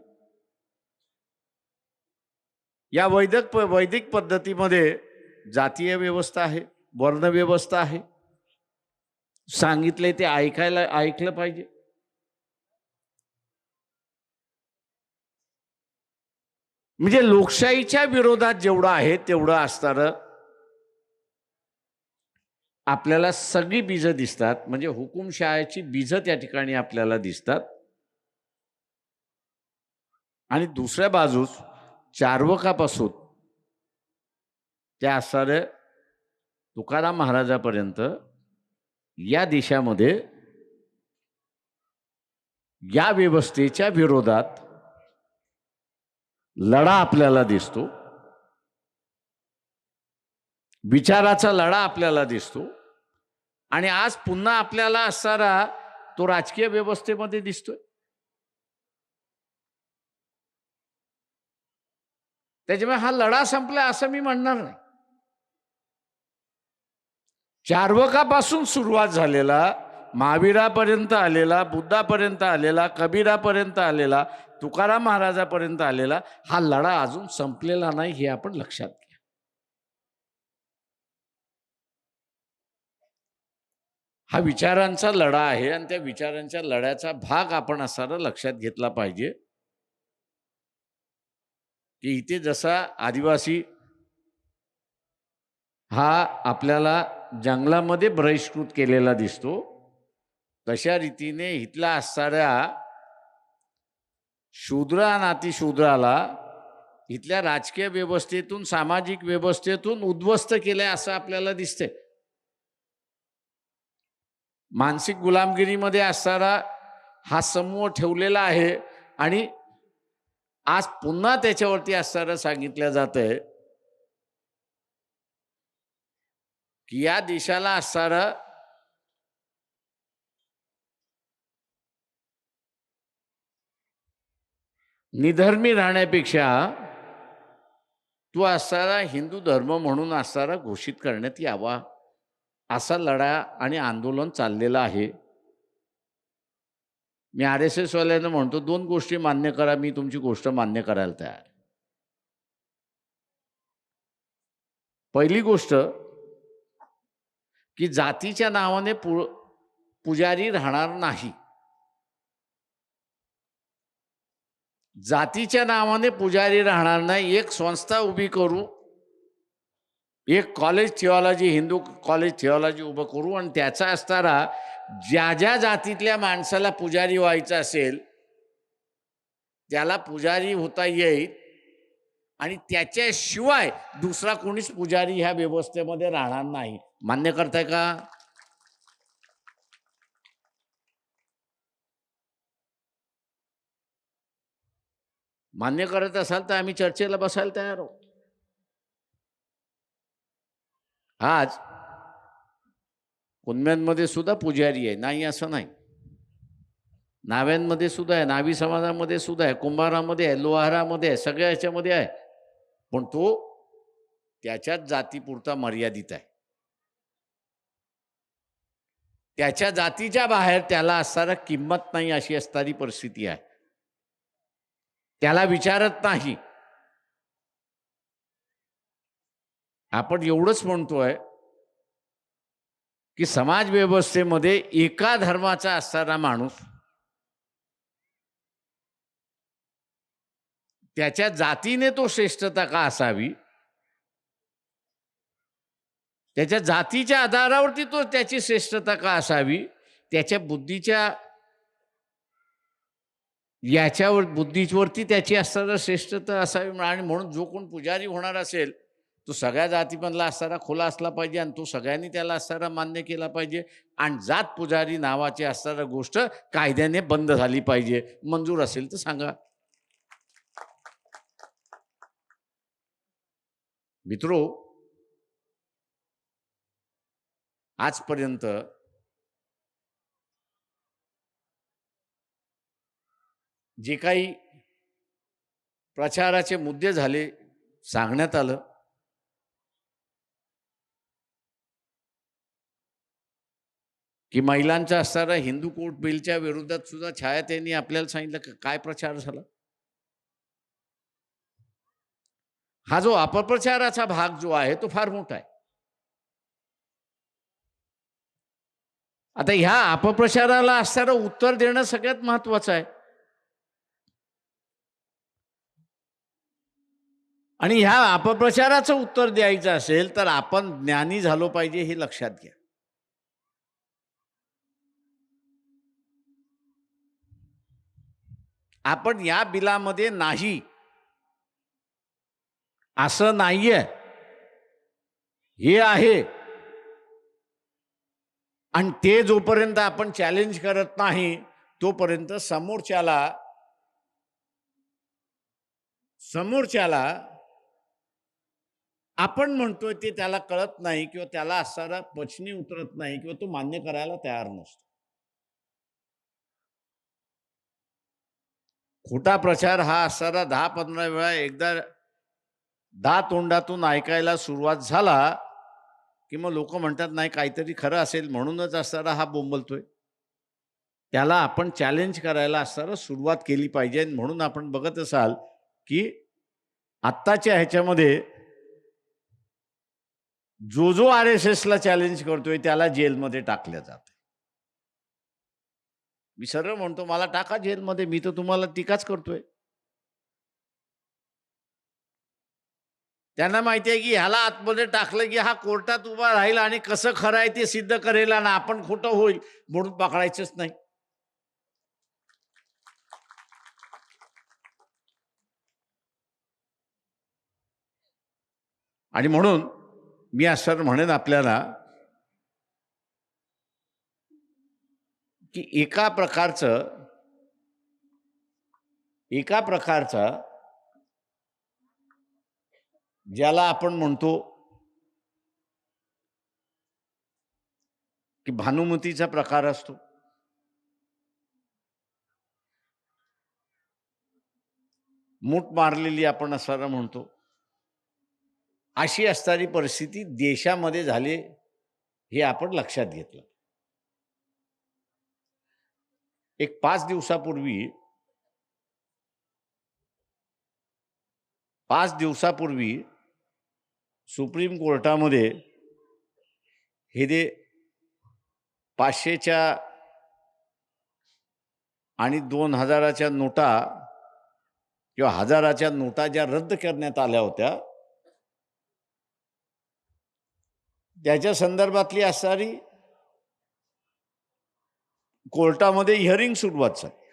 या वैदिक पद्धतीमध्ये जातीय व्यवस्था आहे, वर्ण व्यवस्था आहे. सांगितले ते ऐकलं पाहिजे. म्हणजे लोकशाहीच्या विरोधात जेवढं आहे तेवढं असणारं आपल्याला सगळी बीजं दिसतात. म्हणजे हुकुमशाहीची बीजं त्या ठिकाणी आपल्याला दिसतात. आणि दुसऱ्या बाजूस चार्वकापासून त्या असणाऱ्या तुकाराम महाराजापर्यंत या देशामध्ये या व्यवस्थेच्या विरोधात लढा आपल्याला दिसतो. विचाराचा लढा आपल्याला दिसतो. आणि आज पुन्हा आपल्याला असणारा तो राजकीय व्यवस्थेमध्ये दिसतोय. त्याच्यामुळे हा लढा संपला असं मी म्हणणार नाही. चार्वकापासून सुरुवात झालेला, महावीरापर्यंत आलेला, बुद्धापर्यंत आलेला, कबीरापर्यंत आलेला, तुकाराम महाराजापर्यंत आलेला हा लढा अजून संपलेला नाही हे आपण लक्षात घ्या. हा विचारांचा लढा आहे आणि त्या विचारांच्या लढ्याचा भाग आपण असणारा लक्षात घेतला पाहिजे की इथे जसा आदिवासी हा आपल्याला जंगलामध्ये बहिष्कृत केलेला दिसतो, तशा रीतीने इथला असणाऱ्या शूद्र आणि अतिशूद्राला इथल्या राजकीय व्यवस्थेतून, सामाजिक व्यवस्थेतून उद्ध्वस्त केलंय असं आपल्याला दिसतंय. मानसिक गुलामगिरीमध्ये असणारा हा समूह ठेवलेला आहे आणि आज पुन्हा त्याच्यावरती असणारं सांगितलं जातंय की या देशाला असणारं निधर्मी राहण्यापेक्षा तो असणारा हिंदू धर्म म्हणून असणारा घोषित करण्यात यावा असा लढा आणि आंदोलन चाललेलं आहे. मी RSS वाल्यांना म्हणतो 2 गोष्टी मान्य करा, मी तुमची गोष्ट मान्य करायला तयार. पहिली गोष्ट की जातीच्या नावाने पुजारी राहणार नाही. जातीच्या नावाने पुजारी राहणार नाही. एक संस्था उभी करू, एक college theology, Hindu college theology उभं करू आणि त्याचा असणारा ज्या ज्या जातीतल्या माणसाला पुजारी व्हायचं असेल त्याला पुजारी होता येईल आणि त्याच्याशिवाय दुसरा कोणीच पुजारी ह्या व्यवस्थेमध्ये राहणार नाही. मान्य करताय का? मान्य करत असाल तर आम्ही चर्चेला बसायला तयार आहोत. आज कुणब्यांमध्ये सुद्धा पुजारी आहे, नाही असं नाही. नाव्यांमध्ये सुद्धा आहे, नावी समाजामध्ये सुद्धा आहे, कुंभारामध्ये आहे, लोहारामध्ये आहे, सगळ्या ह्याच्यामध्ये आहे. पण तो त्याच्याच जातीपुरता मर्यादित आहे. त्याच्या जातीच्या बाहेर त्याला असणारा किंमत नाही अशी असणारी परिस्थिती आहे. त्याला विचारत नाही. आपण एवढंच म्हणतोय की समाज व्यवस्थेमध्ये एका धर्माचा असणारा माणूस त्याच्या जातीने तो श्रेष्ठता का असावी, त्याच्या जातीच्या आधारावरती तो त्याची श्रेष्ठता का असावी, त्याच्या बुद्धीच्या याच्यावर बुद्धीवरती त्याची असणारा श्रेष्ठता असावी. आणि म्हणून जो कोण पुजारी होणार असेल तो सगळ्या जातीमधला असणारा खुला असला पाहिजे आणि तो सगळ्यांनी त्याला असणारा मान्य केला पाहिजे. आणि जात पुजारी नावाची असणारा गोष्ट कायद्याने बंद झाली पाहिजे. मंजूर असेल तर सांगा. मित्रो, आजपर्यंत जे काही प्रचाराचे मुद्दे झाले, सांगण्यात आलं, की महिलांचा असणारा हिंदू कोर्ट बिलच्या विरोधात सुद्धा छायाताईंनी आपल्याला सांगितलं काय प्रचार झाला. हा जो अपप्रचाराचा भाग जो आहे तो फार मोठा आहे. आता ह्या अपप्रचाराला असणारं उत्तर देणं सगळ्यात महत्वाचं आहे. आणि ह्या अपप्रचाराचं उत्तर द्यायचं असेल तर आपण ज्ञानी झालो पाहिजे हे लक्षात घ्या. आपण या बिलामध्ये नाही असं नाहीये, हे आहे. आणि ते जोपर्यंत आपण चॅलेंज करत नाही तोपर्यंत समोरच्याला आपण म्हणतोय ते त्याला कळत नाही किंवा त्याला असणारा पचनी उतरत नाही किंवा तो मान्य करायला तयार नसतो. खोटा प्रचार हा असणारा 10-15 वेळा एकदा तोंडातून ऐकायला सुरुवात झाला की मग लोक म्हणतात नाही काहीतरी खरं असेल म्हणूनच असणारा हा बोंबलतोय. त्याला आपण चॅलेंज करायला असणारा सुरुवात केली पाहिजे. म्हणून आपण बघत असाल की आत्ताच्या ह्याच्यामध्ये जो RSSला चॅलेंज करतोय त्याला जेलमध्ये टाकल्या जाते. मी सरळ म्हणतो मला टाका जेलमध्ये, मी तर तुम्हाला टीकाच करतोय. त्यांना माहिती आहे की ह्याला आतमध्ये टाकलं की हा कोर्टात उभा राहील आणि कसं खरं आहे ते सिद्ध करेल आणि आपण खोटं होईल म्हणून पकडायचंच नाही. आणि म्हणून मी असं म्हणेन आपल्याला की एका प्रकारचं ज्याला आपण म्हणतो की भानुमतीचा प्रकार असतो, मूठ मारलेली आपण असं म्हणतो, अशी असणारी परिस्थिती देशामध्ये झाली हे आपण लक्षात घेतलं. एक 5 दिवसापूर्वी सुप्रीम कोर्टामध्ये हे जे 500च्या आणि 2000च्या नोटा किंवा 1000च्या नोटा ज्या रद्द करण्यात आल्या होत्या त्याच्या संदर्भातली असणारी कोर्टामध्ये हिअरिंग सुरुवात झाली.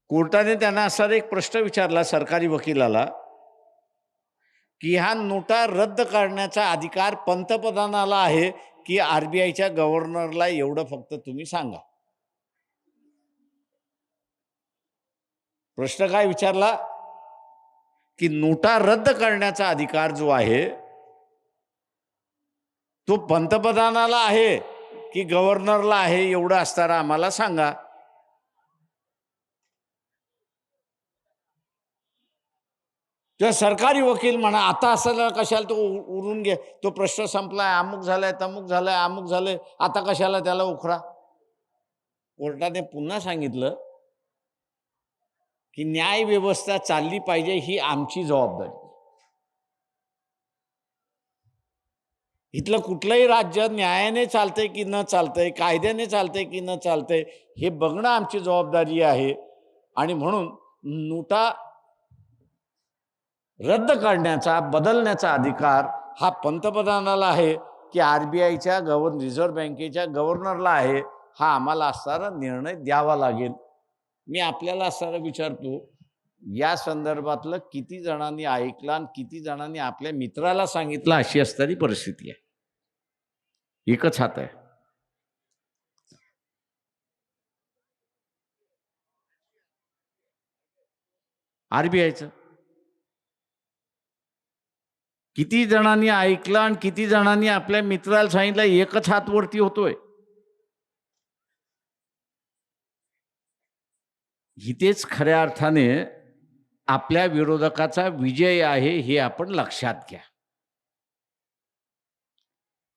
कोर्टाने त्यांना असा एक प्रश्न विचारला सरकारी वकिलाला की ह्या नोटा रद्द करण्याचा अधिकार पंतप्रधानाला आहे की आरबीआयच्या गव्हर्नरला, एवढं फक्त तुम्ही सांगा. प्रश्न काय विचारला की नोटा रद्द करण्याचा अधिकार जो आहे तो पंतप्रधानाला आहे की गव्हर्नरला आहे, एवढं असताना आम्हाला सांगा. तर सरकारी वकील म्हणा आता असं कशाला तो उरून घे, तो प्रश्न संपलाय, अमुक झालाय, तमुक झालाय, अमुक झालंय, आता कशाला त्याला उखरा. कोर्टाने पुन्हा सांगितलं की न्याय व्यवस्था चालली पाहिजे ही आमची जबाबदारी. इथलं कुठलंही राज्य न्यायाने चालतंय की न चालतंय, कायद्याने चालतंय की न चालतंय हे बघणं आमची जबाबदारी आहे. आणि म्हणून नोटा रद्द करण्याचा, बदलण्याचा अधिकार हा पंतप्रधानाला आहे की आरबीआयच्या रिझर्व्ह बँकेच्या गव्हर्नरला आहे, हा आम्हाला असणारा निर्णय द्यावा लागेल. मी आपल्याला असणारा विचारतो, या संदर्भातलं किती जणांनी ऐकलं आणि किती जणांनी आपल्या मित्राला सांगितलं, अशी असणारी परिस्थिती आहे. एकच हात आहे. आरबीआयचं किती जणांनी ऐकलं आणि किती जणांनी आपल्या मित्राला सांगितलं, एकच हात वरती होतोय. इथेच खऱ्या अर्थाने आपल्या विरोधकाचा विजय आहे हे आपण लक्षात घ्या.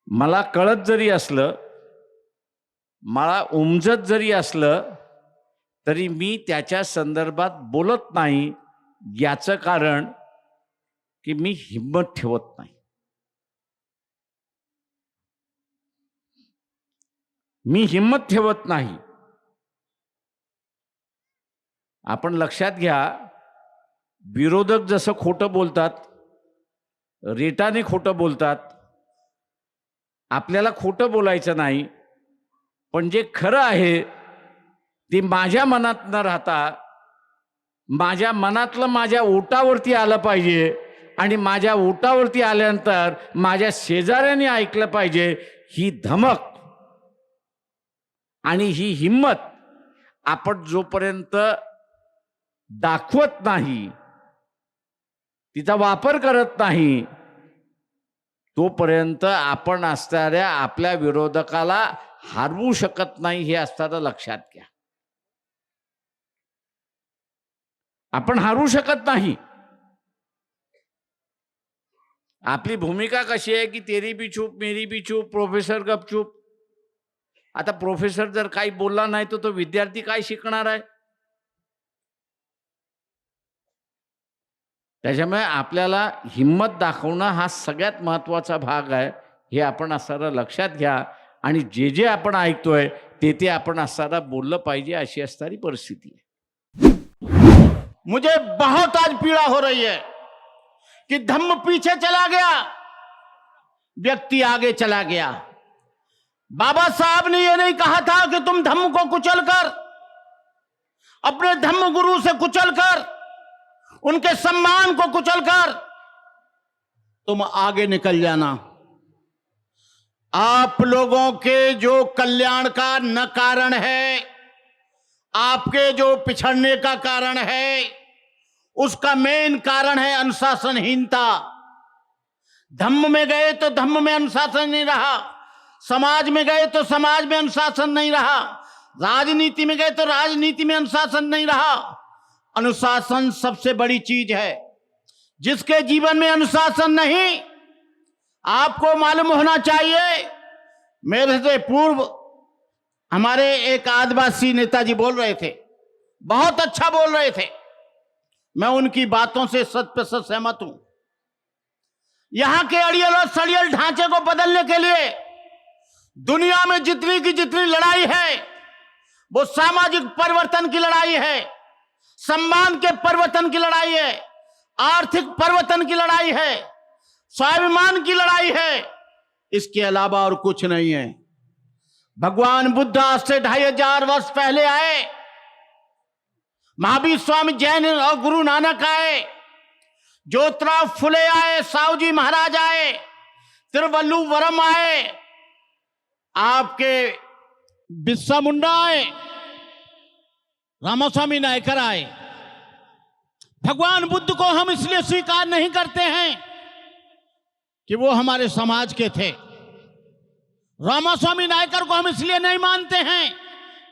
मला कळत जरी असलं, मला उमजत जरी असलं तरी मी त्याच्या संदर्भात बोलत नाही. याचं कारण की मी हिंमत ठेवत नाही. मी हिंमत ठेवत नाही. आपण लक्षात घ्या, विरोधक जसं खोटं बोलतात, रेटाने खोटं बोलतात, आपल्याला खोटं बोलायचं नाही, पण जे खरं आहे ते माझ्या मनात न राहता माझ्या मनातलं माझ्या ओटावरती आलं पाहिजे आणि माझ्या ओटावरती आल्यानंतर माझ्या शेजाऱ्याने ऐकलं पाहिजे. ही धमक आणि ही हिंमत आपण जोपर्यंत दाखवत नाही, तिचा वापर करत नाही, तोपर्यंत आपण असणाऱ्या आपल्या विरोधकाला हरवू शकत नाही. हे असताना लक्षात घ्या. आपण हारू शकत नाही. आपली भूमिका कशी आहे की तेरी भी चूप मेरी भी चूप, प्रोफेसर गपचूप. आता प्रोफेसर जर काही बोलला नाही तर तो विद्यार्थी काय शिकणार आहे? त्याच्यामुळे आपल्याला हिंमत दाखवणं हा सगळ्यात महत्त्वाचा भाग आहे. हे आपण असणारा लक्षात घ्या. आणि जे जे आपण ऐकतोय ते आपण असणारा बोललं पाहिजे, अशी असणारी परिस्थिती आहे. मुझे बहुत आज पीड़ा हो रही है कि धम्म पीछे चला गया, व्यक्ति आगे चला गया. बाबा साहब ने यह नहीं कहा था कि तुम धम्म को कुचल कर, अपने धम्म गुरु से कुचल कर उनके सम्मान को कुचलकर तुम आगे निकल जाना। आप लोगों के जो कल्याण का न कारण है, आपके जो पिछड़ने का कारण है, उसका मेन कारण है अनुशासनहीनता। धम्म में गए तो धम्म में अनुशासन नहीं रहा, समाज में गए तो समाज में अनुशासन नहीं रहा, राजनीति में गए तो राजनीति में अनुशासन नहीं रहा। अनुशासन सबसे बड़ी चीज है। जिसके जीवन में अनुशासन नहीं, आपको मालूम होना चाहिए, मेरे से पूर्व हमारे एक आदिवासी नेताजी बोल रहे थे, बहुत अच्छा बोल रहे थे, मैं उनकी बातों से 100% सहमत हूं। यहां के अड़ियल और सड़ियल ढांचे को बदलने के लिए दुनिया में जितनी की जितनी लड़ाई है, वो सामाजिक परिवर्तन की लड़ाई है, सम्मान के परिवर्तन की लड़ाई है, आर्थिक परिवर्तन की लड़ाई है, स्वाभिमान की लड़ाई है। इसके अलावा और कुछ नहीं है। भगवान बुद्ध आज से 2500 वर्ष पहले आए, महावीर स्वामी जैन और गुरु नानक आए, ज्योतिराव फुले आए, साहू जी महाराज आए, तिरुवल्लुवरम आए, आपके बिरसा मुंडा आए, रामास्वामी नायकर आए। भगवान बुद्ध को हम इसलिए स्वीकार नहीं करते हैं कि वो हमारे समाज के थे। रामास्वामी नायकर को हम इसलिए नहीं मानते हैं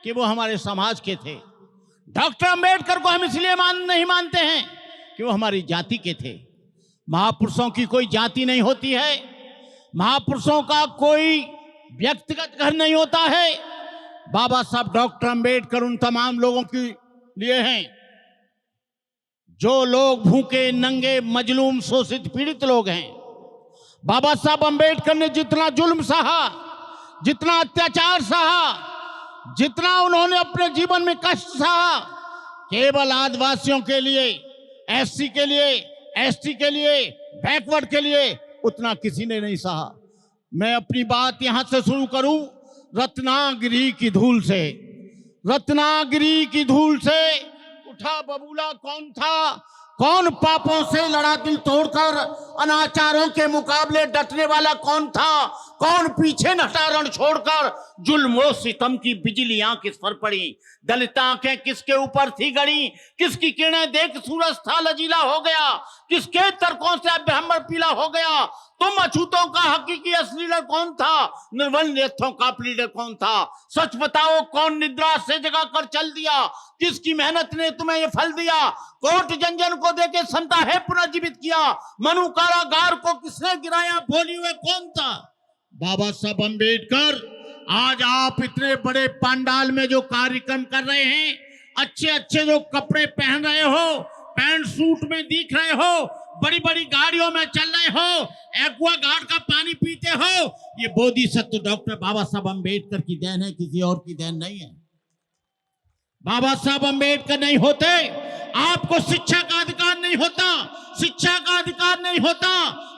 कि वो हमारे समाज के थे। डॉक्टर अंबेडकर को हम इसलिए नहीं मानते हैं कि वो हमारी जाति के थे। महापुरुषों की कोई जाति नहीं होती है, महापुरुषों का कोई व्यक्तिगत घर नहीं होता है। बाबा साहब डॉक्टर अंबेडकर उन तमाम लोगों के लिए हैं जो लोग भूखे, नंगे, मजलूम, शोषित, पीड़ित लोग हैं। बाबा साहब अंबेडकर ने जितना जुल्म सहा, जितना अत्याचार सहा, जितना उन्होंने अपने जीवन में कष्ट सहा, केवल आदिवासियों के लिए, एससी के लिए, एसटी के लिए, बैकवर्ड के लिए उतना किसी ने नहीं सहा। मैं अपनी बात यहां से शुरू करूं रत्नागिरी की धूल से। रत्नागिरी की धूल से उठा बबूला कौन था? कौन पापों से लड़ा दिल तोड़कर अनाचारों के मुकाबले डटने वाला कौन था? कौन पीछे न हटा रण छोड़कर जुल्म सितम की बिजलियां किस पर पड़ी? दलित आंखें किसके ऊपर थी गड़ी? किसकी किरणें देख सूरज था लजीला हो गया? किसके तर्कों से ब्रह्म पीला हो गया? तुम अछूतों का हकीकी असली लीडर कौन था? निर्बल नेत्रों का लीडर कौन था? सच बताओ, कौन निद्रा से जगा कर चल दिया? किसकी मेहनत ने तुम्हें ये फल दिया? कोट जंजन को देके समता है पुनर्जीवित किया। मनु कारागार को किसने गिराया? बोली हुए कौन था? बाबा साहब अंबेडकर। आज आप इतने बड़े पंडाल में जो कार्यक्रम कर रहे हैं, अच्छे अच्छे जो कपड़े पहन रहे हो, पैंट सूट में दिख रहे हो, बड़ी बड़ी गाड़ियों में चल रहे हो, एक्वा गार्ड का पानी पीते हो, ये बोधिसत्व डॉक्टर बाबा साहब अंबेडकर की देन है, किसी और की देन नहीं है। बाबा साहब अंबेडकर नहीं होते, आपको शिक्षा का अधिकार नहीं होता। शिक्षा का अधिकार नहीं होता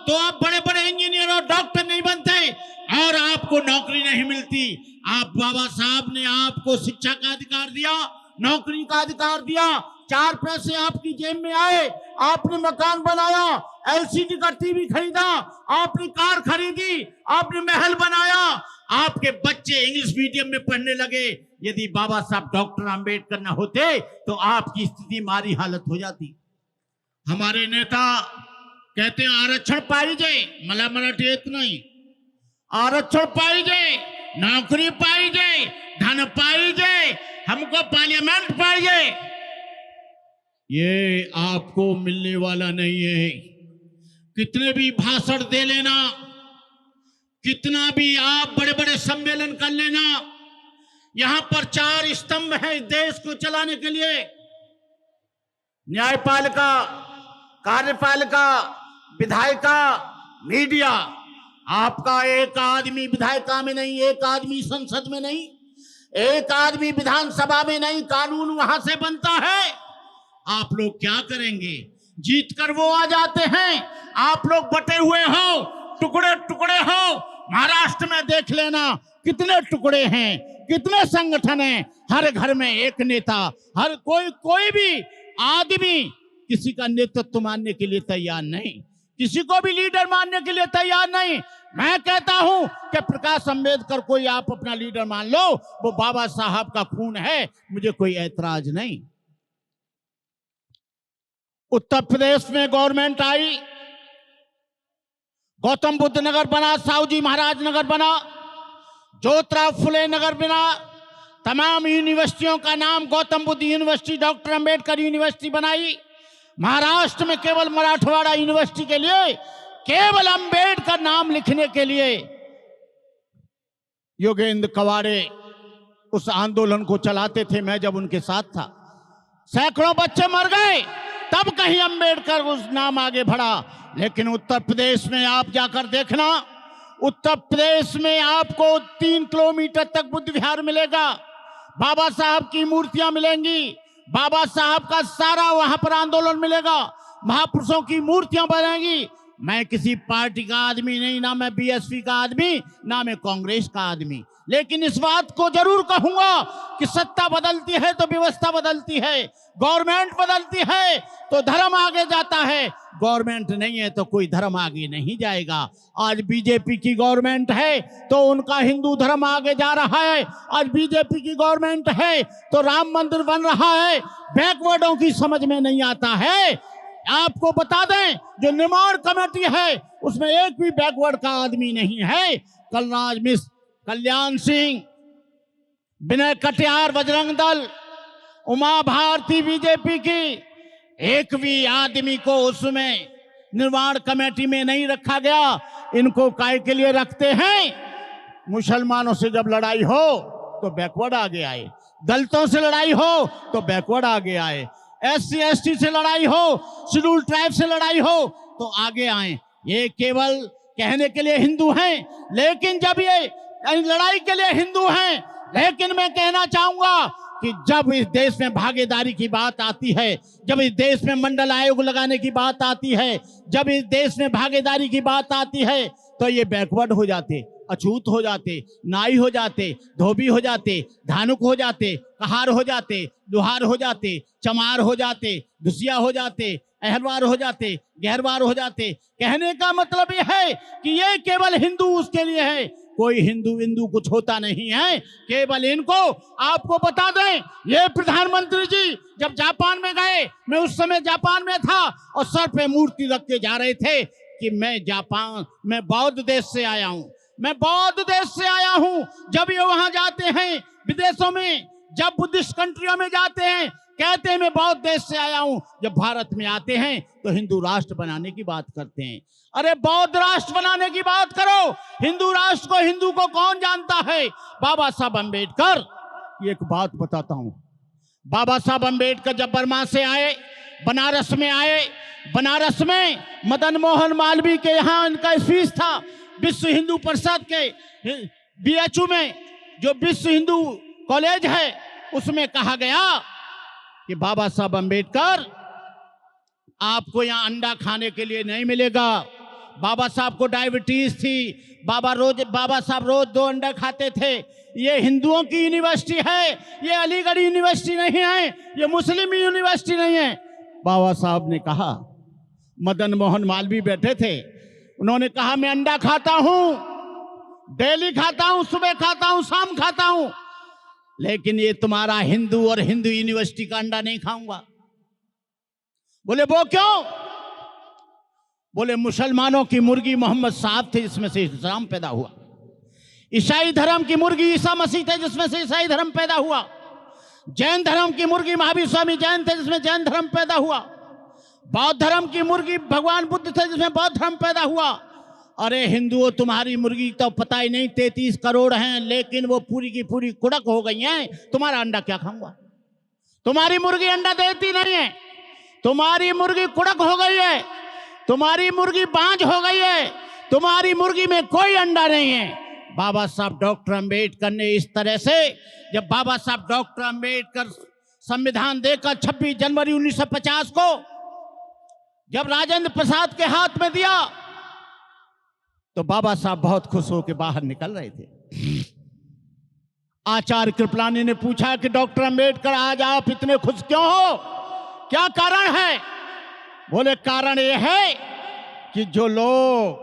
तो आप बड़े बड़े इंजीनियर और डॉक्टर नहीं बनते और आपको नौकरी नहीं मिलती। आप बाबा साहब ने आपको शिक्षा का अधिकार दिया, नौकरी का अधिकार दिया, 4 पैसे आपकी जेब में आए, आपने मकान बनाया, एलसीडी का टीवी खरीदा, आपने कार खरीदी, आपने महल बनाया, आपके बच्चे इंग्लिश मीडियम में पढ़ने लगे। यदि बाबा साहब डॉक्टर अंबेडकर न होते तो आपकी स्थिति मारी हालत हो जाती। हमारे नेता कहते हैं आरक्षण पाहिजे, मला मराठी येत नाही, आरक्षण पाहिजे, नौकरी पाहिजे, धन पाहिजे, हमको पार्लियामेंट पाहिजे। ये आपको मिलने वाला नहीं है। कितने भी भाषण दे लेना, कितना भी आप बड़े बड़े सम्मेलन कर लेना, यहां पर 4 स्तंभ हैं देश को चलाने के लिए, न्यायपालिका, कार्यपालिका, विधायिका, मीडिया। आपका एक आदमी विधायिका में नहीं, एक आदमी संसद में नहीं, एक आदमी विधानसभा में नहीं, कानून वहां से बनता है। आप लोग क्या करेंगे? जीत कर वो आ जाते हैं, आप लोग बटे हुए हो, टुकड़े टुकड़े हो। महाराष्ट्र में देख लेना कितने टुकड़े हैं, कितने संगठन हैं, हर घर में एक नेता, हर कोई भी आदमी किसी का नेतृत्व मानने के लिए तैयार नहीं, किसी को भी लीडर मानने के लिए तैयार नहीं। मैं कहता हूं कि प्रकाश अंबेडकर को ही आप अपना लीडर मान लो, वो बाबा साहब का खून है, मुझे कोई ऐतराज नहीं। उत्तर प्रदेश में गवर्नमेंट आई, गौतम बुद्ध नगर बना, साहूजी महाराज नगर बना, ज्योतिराव फुले नगर बना, तमाम यूनिवर्सिटियों का नाम Gautam Buddha university, doctor Ambedkar university बनाई। महाराष्ट्र में केवल मराठवाड़ा यूनिवर्सिटी के लिए केवल अंबेडकर नाम लिखने के लिए योगेंद्र कवाड़े उस आंदोलन को चलाते थे। मैं जब उनके साथ था, सैकड़ों बच्चे मर गए, तब कहीं अंबेडकर उस नाम आगे बढ़ा। लेकिन उत्तर प्रदेश में आप जाकर देखना, उत्तर प्रदेश में आपको 3 किलोमीटर तक बुद्ध विहार मिलेगा, बाबा साहब की मूर्तियां मिलेंगी, बाबा साहब का सारा वहां पर आंदोलन मिलेगा, महापुरुषों की मूर्तियां बनेंगी। मैं किसी पार्टी का आदमी नहीं, ना मैं बीएसपी का आदमी, ना मैं कांग्रेस का आदमी, लेकिन इस बात को जरूर कहूंगा कि सत्ता बदलती है तो व्यवस्था बदलती है, गवर्नमेंट बदलती है तो धर्म आगे जाता है, गवर्नमेंट नहीं है तो कोई धर्म आगे नहीं जाएगा। आज बीजेपी की गवर्नमेंट है तो उनका हिंदू धर्म आगे जा रहा है, आज बीजेपी की गवर्नमेंट है तो राम मंदिर बन रहा है। बैकवर्डों की समझ में नहीं आता है। आपको बता दें, जो निर्माण कमेटी है उसमें एक भी बैकवर्ड का आदमी नहीं है। कलराज मिश्र, कल्याण सिंह, विनय कटियार बजरंग दल, उमा भारती बीजेपी की, एक भी आदमी को उसमें निर्माण कमेटी में नहीं रखा गया। इनको काय के लिए रखते हैं? मुसलमानों से जब लड़ाई हो तो बैकवर्ड आगे आए, दलितों से लड़ाई हो तो बैकवर्ड आगे आए, SC ST से लड़ाई हो, शेड्यूल ट्राइब से लड़ाई हो तो आगे आए। ये केवल कहने के लिए हिंदू हैं, लेकिन जब ये लड़ाई के लिए हिंदू हैं, लेकिन मैं कहना चाहूंगा कि जब इस देश में भागीदारी की बात आती है, जब इस देश में मंडल आयोग लगाने की बात आती है, जब इस देश में भागीदारी की बात आती है, तो ये बैकवर्ड हो जाते, अछूत हो जाते, नाई हो जाते, धोबी हो जाते, धानुक हो जाते, कहार हो जाते, लुहार हो जाते, चमार हो जाते, दुसिया हो जाते, अहलवार हो जाते, गहरवार हो जाते। कहने का मतलब यह है कि ये केवल हिंदू उसके लिए है, कोई हिंदू विंदू कुछ होता नहीं है, केवल इनको। आपको बता दें, ये प्रधानमंत्री जी जब जापान में गए, मैं उस समय जापान में था, और सर पे मूर्ति रख के जा रहे थे कि मैं बौद्ध देश से आया हूं, मैं बौद्ध देश से आया हूं। जब ये वहां जाते हैं विदेशों में, जब बुद्धिस्ट कंट्रियों में जाते हैं, कहते हैं मैं बौद्ध देश से आया हूं। जब भारत में आते हैं तो हिंदू राष्ट्र बनाने की बात करते हैं। अरे बौद्ध राष्ट्र बनाने की बात करो, हिंदू राष्ट्र को, हिंदू को कौन जानता है? बाबा साहब अंबेडकर। एक बात बताता हूं, बाबा साहब अंबेडकर जब बर्मा से आए, बनारस में आए, बनारस में मदन मोहन मालवीय के यहाँ इनका स्पीच था, विश्व हिंदू परिषद के BHU में, जो विश्व हिंदू कॉलेज है, उसमें कहा गया कि बाबा साहब अंबेडकर, आपको यहाँ अंडा खाने के लिए नहीं मिलेगा। बाबा साहब को डायबिटीज थी, बाबा साहब रोज 2 अंडा खाते थे। ये हिंदुओं की यूनिवर्सिटी है, ये अलीगढ़ यूनिवर्सिटी नहीं है, ये मुस्लिम यूनिवर्सिटी नहीं है। बाबा साहब ने कहा, मदन मोहन मालवीय बैठे थे, उन्होंने कहा मैं अंडा खाता हूं, डेली खाता हूं, सुबह खाता हूं, शाम खाता हूं, लेकिन ये तुम्हारा हिंदू और हिंदू यूनिवर्सिटी का अंडा नहीं खाऊंगा। बोले वो क्यों? बोले मुसलमानों की मुर्गी मोहम्मद साहब थे, जिसमें से इस्लाम पैदा हुआ। ईसाई धर्म की मुर्गी ईसा मसीह थे, जिसमें से ईसाई धर्म पैदा हुआ। जैन धर्म की मुर्गी महावीर स्वामी जैन थे, जिसमें जैन धर्म पैदा हुआ। बौद्ध धर्म की मुर्गी भगवान बुद्ध थे, जिसमें बौद्ध धर्म पैदा हुआ। अरे हिंदुओं, तुम्हारी मुर्गी तो पता ही नहीं 33 करोड़ हैं, लेकिन वो पूरी की पूरी कुड़क हो गई हैं। तुम्हारा अंडा क्या खाऊंगा? तुम्हारी मुर्गी अंडा देती नहीं है, तुम्हारी मुर्गी कुड़क हो गई है, तुम्हारी मुर्गी बांझ हो गई है, तुम्हारी मुर्गी में कोई अंडा नहीं है। बाबा साहब डॉक्टर अंबेडकर ने इस तरह से, जब बाबा साहब डॉक्टर अंबेडकर संविधान देकर 26 जनवरी 1950 को जब राजेंद्र प्रसाद के हाथ में दिया, तो बाबा साहब बहुत खुश होकर बाहर निकल रहे थे। आचार्य कृपलानी ने पूछा कि डॉक्टर अंबेडकर आज आप इतने खुश क्यों हो, क्या कारण है? बोले कारण ये है कि जो लोग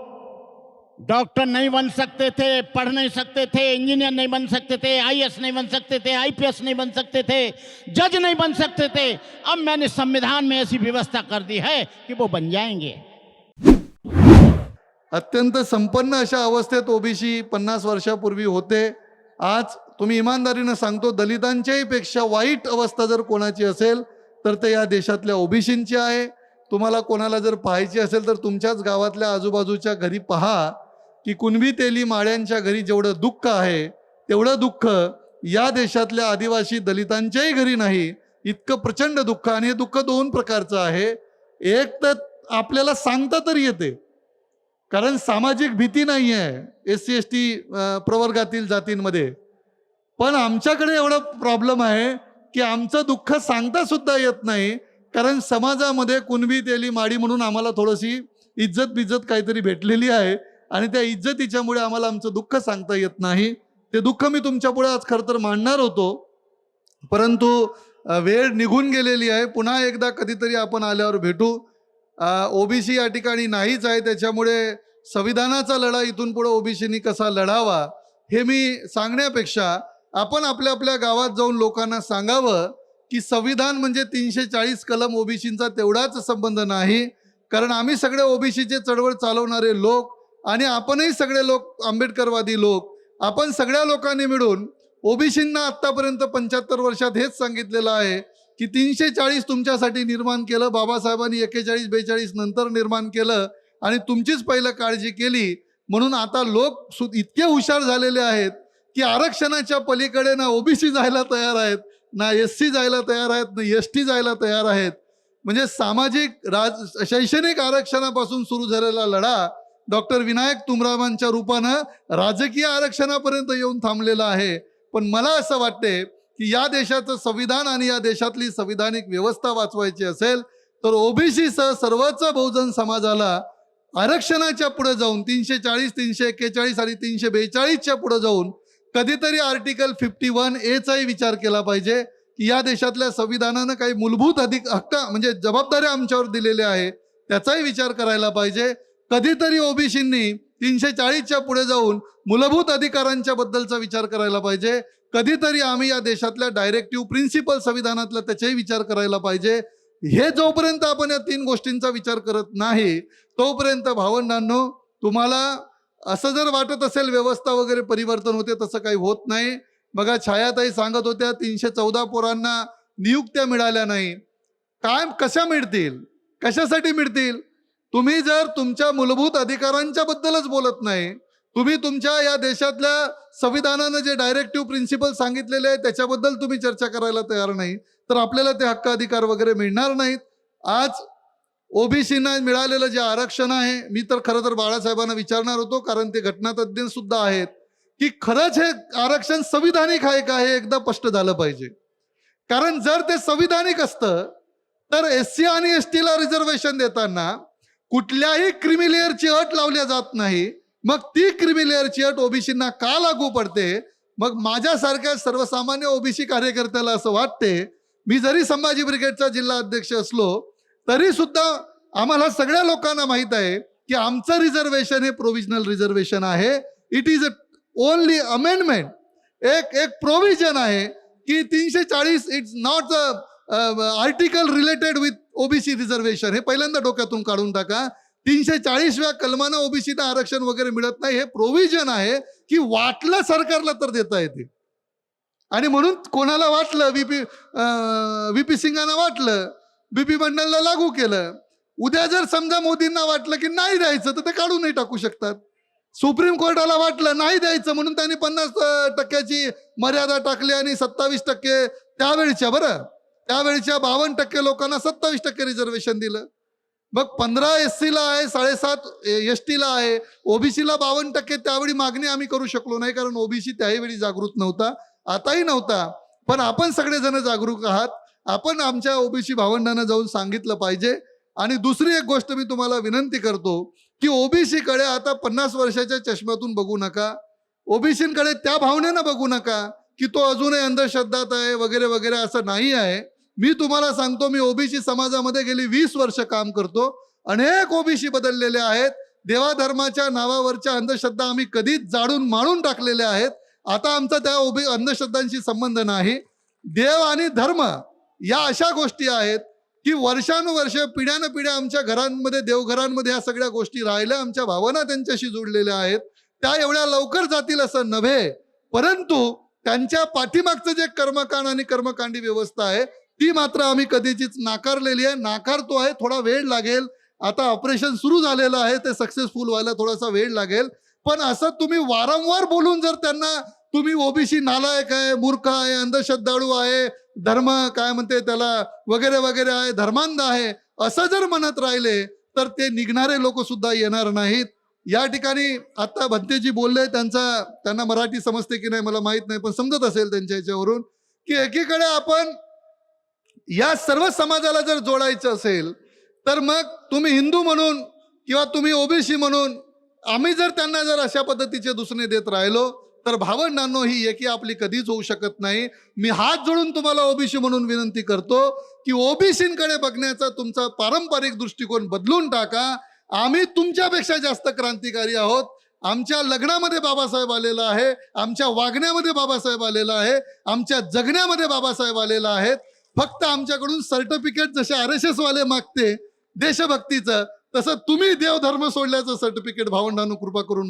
डॉक्टर नहीं बन सकते थे, पढ़ नहीं सकते थे, इंजीनियर नहीं बन सकते थे, आईएएस नहीं बन सकते थे, आईपीएस नहीं बन सकते थे, जज नहीं बन सकते थे, अब मैंने संविधान में ऐसी व्यवस्था कर दी है कि वो बन जाएंगे। अत्यंत संपन्न अशा अवस्थेत ओबीसी 50 वर्षापूर्वी होते. आज तुम्ही इमानदारीनं सांगतो, दलितांच्याही पेक्षा वाईट अवस्था जर कोणाची असेल तर ते या देशातल्या ओबीसींची आहे. तुम्हाला कोणाला जर पाहायची असेल तर तुमच्याच गावातल्या आजूबाजूच्या घरी पहा की कुणबी तेली माळ्यांच्या घरी जेवढं दुःख आहे तेवढं दुःख या देशातल्या आदिवासी दलितांच्याही घरी नाही. इतकं प्रचंड दुःख. आणि हे दुःख दोन प्रकारचं आहे. एक तर आपल्याला सांगता तरी येते, कारण सामाजिक भीती नाही आहे SC ST प्रवर्गातील जातींमध्ये. पण आमच्याकडे एवढा प्रॉब्लेम आहे की आमचं दुःख सांगता सुद्धा येत नाही, कारण समाजामध्ये कुणबी तेली माडी म्हणून आम्हाला थोडीशी इज्जत काहीतरी भेटलेली आहे आणि त्या इज्जतीच्यामुळे आम्हाला आमचं दुःख सांगता येत नाही. ते दुःख मी तुमच्यापुढे आज खरं तर मांडणार होतो, परंतु वेळ निघून गेलेली आहे. पुन्हा एकदा कधीतरी आपण आल्यावर भेटू. ओबीसी या ठिकाणी नाहीच आहे, त्याच्यामुळे संविधानाचा लढा इथून पुढे ओबीसीनी कसा लढावा हे मी सांगण्यापेक्षा आपण आपल्या आपल्या गावात जाऊन लोकांना सांगावं की संविधान म्हणजे 340 कलम ओबीसींचा तेवढाच संबंध नाही, कारण आम्ही सगळे ओबीसीचे चळवळ चालवणारे लोक आणि आपणही सगळे लोक आंबेडकरवादी लोक, आपण सगळ्या लोकांनी मिळून ओबीसींना आत्तापर्यंत 75 वर्षात हेच सांगितलेलं आहे की 340 तुमच्यासाठी निर्माण केलं. बाबासाहेबांनी 41-42 नंतर निर्माण केलं आणि तुमचीच पहिलं काळजी केली. म्हणून आता लोक इतके हुशार झालेले आहेत की आरक्षणाच्या पलीकडे ना ओबीसी जायला तयार आहेत, ना SC जायला तयार आहेत, ना ST जायला तयार आहेत. म्हणजे सामाजिक शैक्षणिक आरक्षणापासून सुरू झालेला लढा डॉक्टर विनायक तुमरामांच्या रूपानं राजकीय आरक्षणापर्यंत येऊन थांबलेला आहे. पण मला असं वाटते की या देशाचं संविधान आणि या देशातली संविधानिक व्यवस्था वाचवायची असेल तर ओबीसी सह सर्वच बहुजन समाजाला आरक्षणाच्या पुढे जाऊन 340, 341 आणि 342च्या पुढे जाऊन कधीतरी आर्टिकल 51A चाही विचार केला पाहिजे की या देशातल्या संविधानानं काही मूलभूत हक्क म्हणजे जबाबदाऱ्या आमच्यावर दिलेल्या आहे त्याचाही विचार करायला पाहिजे. कधीतरी ओबीसींनी 340च्या पुढे जाऊन मूलभूत अधिकारांच्या बद्दलचा विचार करायला पाहिजे. कधीतरी आम्ही या देशातल्या डायरेक्टिव्ह प्रिन्सिपल संविधानातला त्याचाही विचार करायला पाहिजे. हे जोपर्यंत आपण या 3 गोष्टींचा विचार करत नाही तोपर्यंत भावंडांनो, तुम्हाला असं जर वाटत असेल व्यवस्था वगैरे परिवर्तन होते, तसं काही होत नाही. बघा, छायाताई सांगत होत्या 314 पोरांना नियुक्त्या मिळाल्या नाही. काय कशा मिळतील, कशासाठी मिळतील? तुम्ही जर तुमच्या मूलभूत अधिकारांच्या बद्दलच बोलत नाही, तुम्ही तुमच्या या देशातल्या संविधानानं जे डायरेक्टिव्ह प्रिन्सिपल सांगितलेले आहे त्याच्याबद्दल तुम्ही चर्चा करायला तयार नाही, तर आपल्याला ते हक्क अधिकार वगैरे मिळणार नाहीत. आज ओबीसीना मिळालेलं जे आरक्षण आहे, मी तर खरं तर बाळासाहेबांना विचारणार होतो, कारण ते घटनातज्ञ सुद्धा आहेत, की खरंच हे आरक्षण संविधानिक आहे का हे एकदा स्पष्ट झालं पाहिजे. कारण जर ते संविधानिक असतं तर SC आणि ST ला रिझर्वेशन देताना कुठल्याही क्रिमी लेअरची अट लावल्या जात नाही. मग ती क्रिमी लेअरची अट ओबीसींना का लागू पडते? मग माझ्यासारख्या सर्वसामान्य ओबीसी कार्यकर्त्याला असं वाटते, मी जरी संभाजी ब्रिगेडचा जिल्हा अध्यक्ष असलो तरी सुद्धा आम्हाला सगळ्या लोकांना माहित आहे की आमचं रिझर्वेशन हे प्रोव्हिजनल रिझर्वेशन आहे. इट इज ओनली अमेंडमेंट, एक प्रोव्हिजन आहे की 340 it's not article related with OBC reservation. हे पहिल्यांदा डोक्यातून काढून टाका. 340व्या कलमानं ओबीसीना आरक्षण वगैरे मिळत नाही. हे प्रोव्हिजन आहे की वाटलं सरकारला तर देता येते. आणि म्हणून कोणाला वाटलं, VP सिंगांना वाटलं, BP मंडलला लागू केलं. उद्या जर समजा मोदींना वाटलं की नाही द्यायचं तर ते काढूनही टाकू शकतात. सुप्रीम कोर्टाला वाटलं नाही द्यायचं म्हणून त्यांनी 50% मर्यादा टाकली आणि 27% त्यावेळच्या 52% लोकांना 27% रिझर्वेशन दिलं. मग 15 SC ला आहे, 7.5 ST ला आहे, ओबीसीला 52%. त्यावेळी मागणी आम्ही करू शकलो नाही, कारण ओबीसी त्याही जागृत नव्हता, आताही नव्हता. पण आपण सगळेजण जागरूक आहात. आपण आमच्या ओबीसी भावंडांना जाऊन सांगितलं पाहिजे. आणि दुसरी एक गोष्ट मी तुम्हाला विनंती करतो की ओबीसीकडे आता 50 वर्षाच्या चष्म्यातून बघू नका. ओबीसीकडे त्या भावनेनं बघू नका की तो अजूनही अंधश्रद्धात आहे वगैरे वगैरे. असं नाही आहे. मी तुम्हाला सांगतो, मी ओबीसी समाजामध्ये गेली 20 वर्ष काम करतो. अनेक ओबीसी बदललेले आहेत. देवाधर्माच्या नावावरच्या अंधश्रद्धा आम्ही कधीच जाळून माळून टाकलेल्या आहेत. आता आमचा त्या अंधश्रद्धांशी संबंध नाही. देव आणि धर्म या अशा गोष्टी आहेत की वर्षानुवर्ष पिढ्यानपिढ्या आमच्या घरांमध्ये, देवघरांमध्ये ह्या सगळ्या गोष्टी राहिल्या. आमच्या भावना त्यांच्याशी जोडलेल्या आहेत. त्या एवढ्या लवकर जातील असं नव्हे, परंतु त्यांच्या पाठीमागचं जे कर्मकांड आणि कर्मकांडी व्यवस्था आहे ती मात्र आम्ही कधीच नाकारलेली आहे, नाकारतो आहे. थोडा वेळ लागेल. आता ऑपरेशन सुरू झालेलं आहे, ते सक्सेसफुल व्हायला थोडासा वेळ लागेल. पण असं तुम्ही वारंवार बोलून जर त्यांना तुम्ही ओबीसी नालायक आहे, मूर्ख आहे, अंधश्रद्धाळू आहे, धर्म काय म्हणते त्याला वगैरे वगैरे आहे, धर्मांध आहे, असं जर म्हणत राहिले तर ते निघणारे लोक सुद्धा येणार नाहीत. या ठिकाणी आता भंतेजी बोलले, त्यांना मराठी समजते की नाही मला माहित नाही, पण समजत असेल त्यांच्या याच्यावरून की एकीकडे आपण या सर्व समाजाला जर जोडायचं असेल तर मग तुम्ही हिंदू म्हणून किंवा तुम्ही ओबीसी म्हणून आम्ही जर त्यांना जर अशा पद्धतीचे दुसरे देत राहिलो तर भावंडांनो ही एकी आपली कधीच होऊ शकत नाही. मी हात जोडून तुम्हाला ओबीसी म्हणून विनंती करतो की ओबीसींकडे बघण्याचा तुमचा पारंपरिक दृष्टिकोन बदलून टाका. आम्ही तुमच्यापेक्षा जास्त क्रांतिकारी आहोत. आमच्या लग्नामध्ये बाबासाहेब आलेला आहे, आमच्या वागण्यामध्ये बाबासाहेब आलेला आहे, आमच्या जगण्यामध्ये बाबासाहेब आलेला आहे. फक्त आमच्याकडून सर्टिफिकेट जसे RSS वाले मागते देशभक्तीचं, तसं तुम्ही देवधर्म सोडल्याचं सर्टिफिकेट भावंडांनो कृपा करून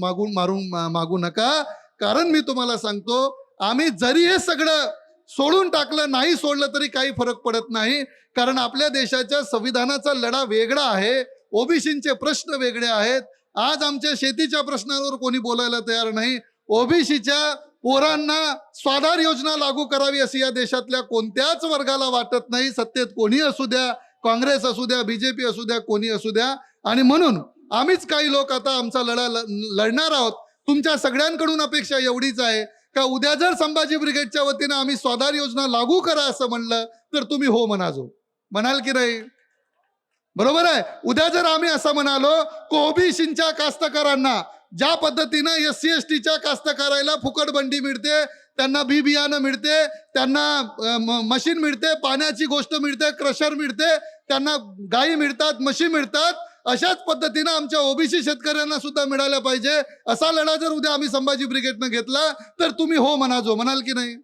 मागू नका. कारण मी तुम्हाला सांगतो, आम्ही जरी हे सगळं सोडून टाकलं, नाही सोडलं तरी काही फरक पडत नाही. कारण आपल्या देशाच्या संविधानाचा लढा वेगळा आहे, ओबीसींचे प्रश्न वेगळे आहेत. आज आमच्या शेतीच्या प्रश्नावर कोणी बोलायला तयार नाही. ओबीसीच्या पोरांना स्वाधार योजना लागू करावी अशी या देशातल्या कोणत्याच वर्गाला वाटत नाही. सत्तेत कोणी असू द्या, काँग्रेस असू द्या, BJP असू द्या, कोणी असू द्या. आणि म्हणून आम्हीच काही लोक आता आमचा लढा लढणार आहोत. तुमच्या सगळ्यांकडून अपेक्षा एवढीच आहे का उद्या जर संभाजी ब्रिगेडच्या वतीनं आम्ही स्वाधार योजना लागू करा असं म्हणलं तर तुम्ही हो म्हणाल की नाही? बरोबर आहे. उद्या जर आम्ही असं म्हणालो की ओबीसींच्या कास्तकारांना ज्या पद्धतीनं SC STच्या कास्तकाराला फुकट बंडी मिळते, त्यांना बी बियाणं मिळते, त्यांना मशीन मिळते, पाण्याची गोष्ट मिळते, क्रशर मिळते, त्यांना गायी मिळतात, म्हशी मिळतात, अशाच पद्धतीनं आमच्या ओबीसी शेतकऱ्यांना सुद्धा मिळाल्या पाहिजे. असा लढा जर उद्या आम्ही संभाजी ब्रिगेडनं घेतला तर तुम्ही हो म्हणाल की नाही?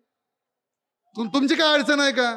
तुमची काय अडचण आहे का?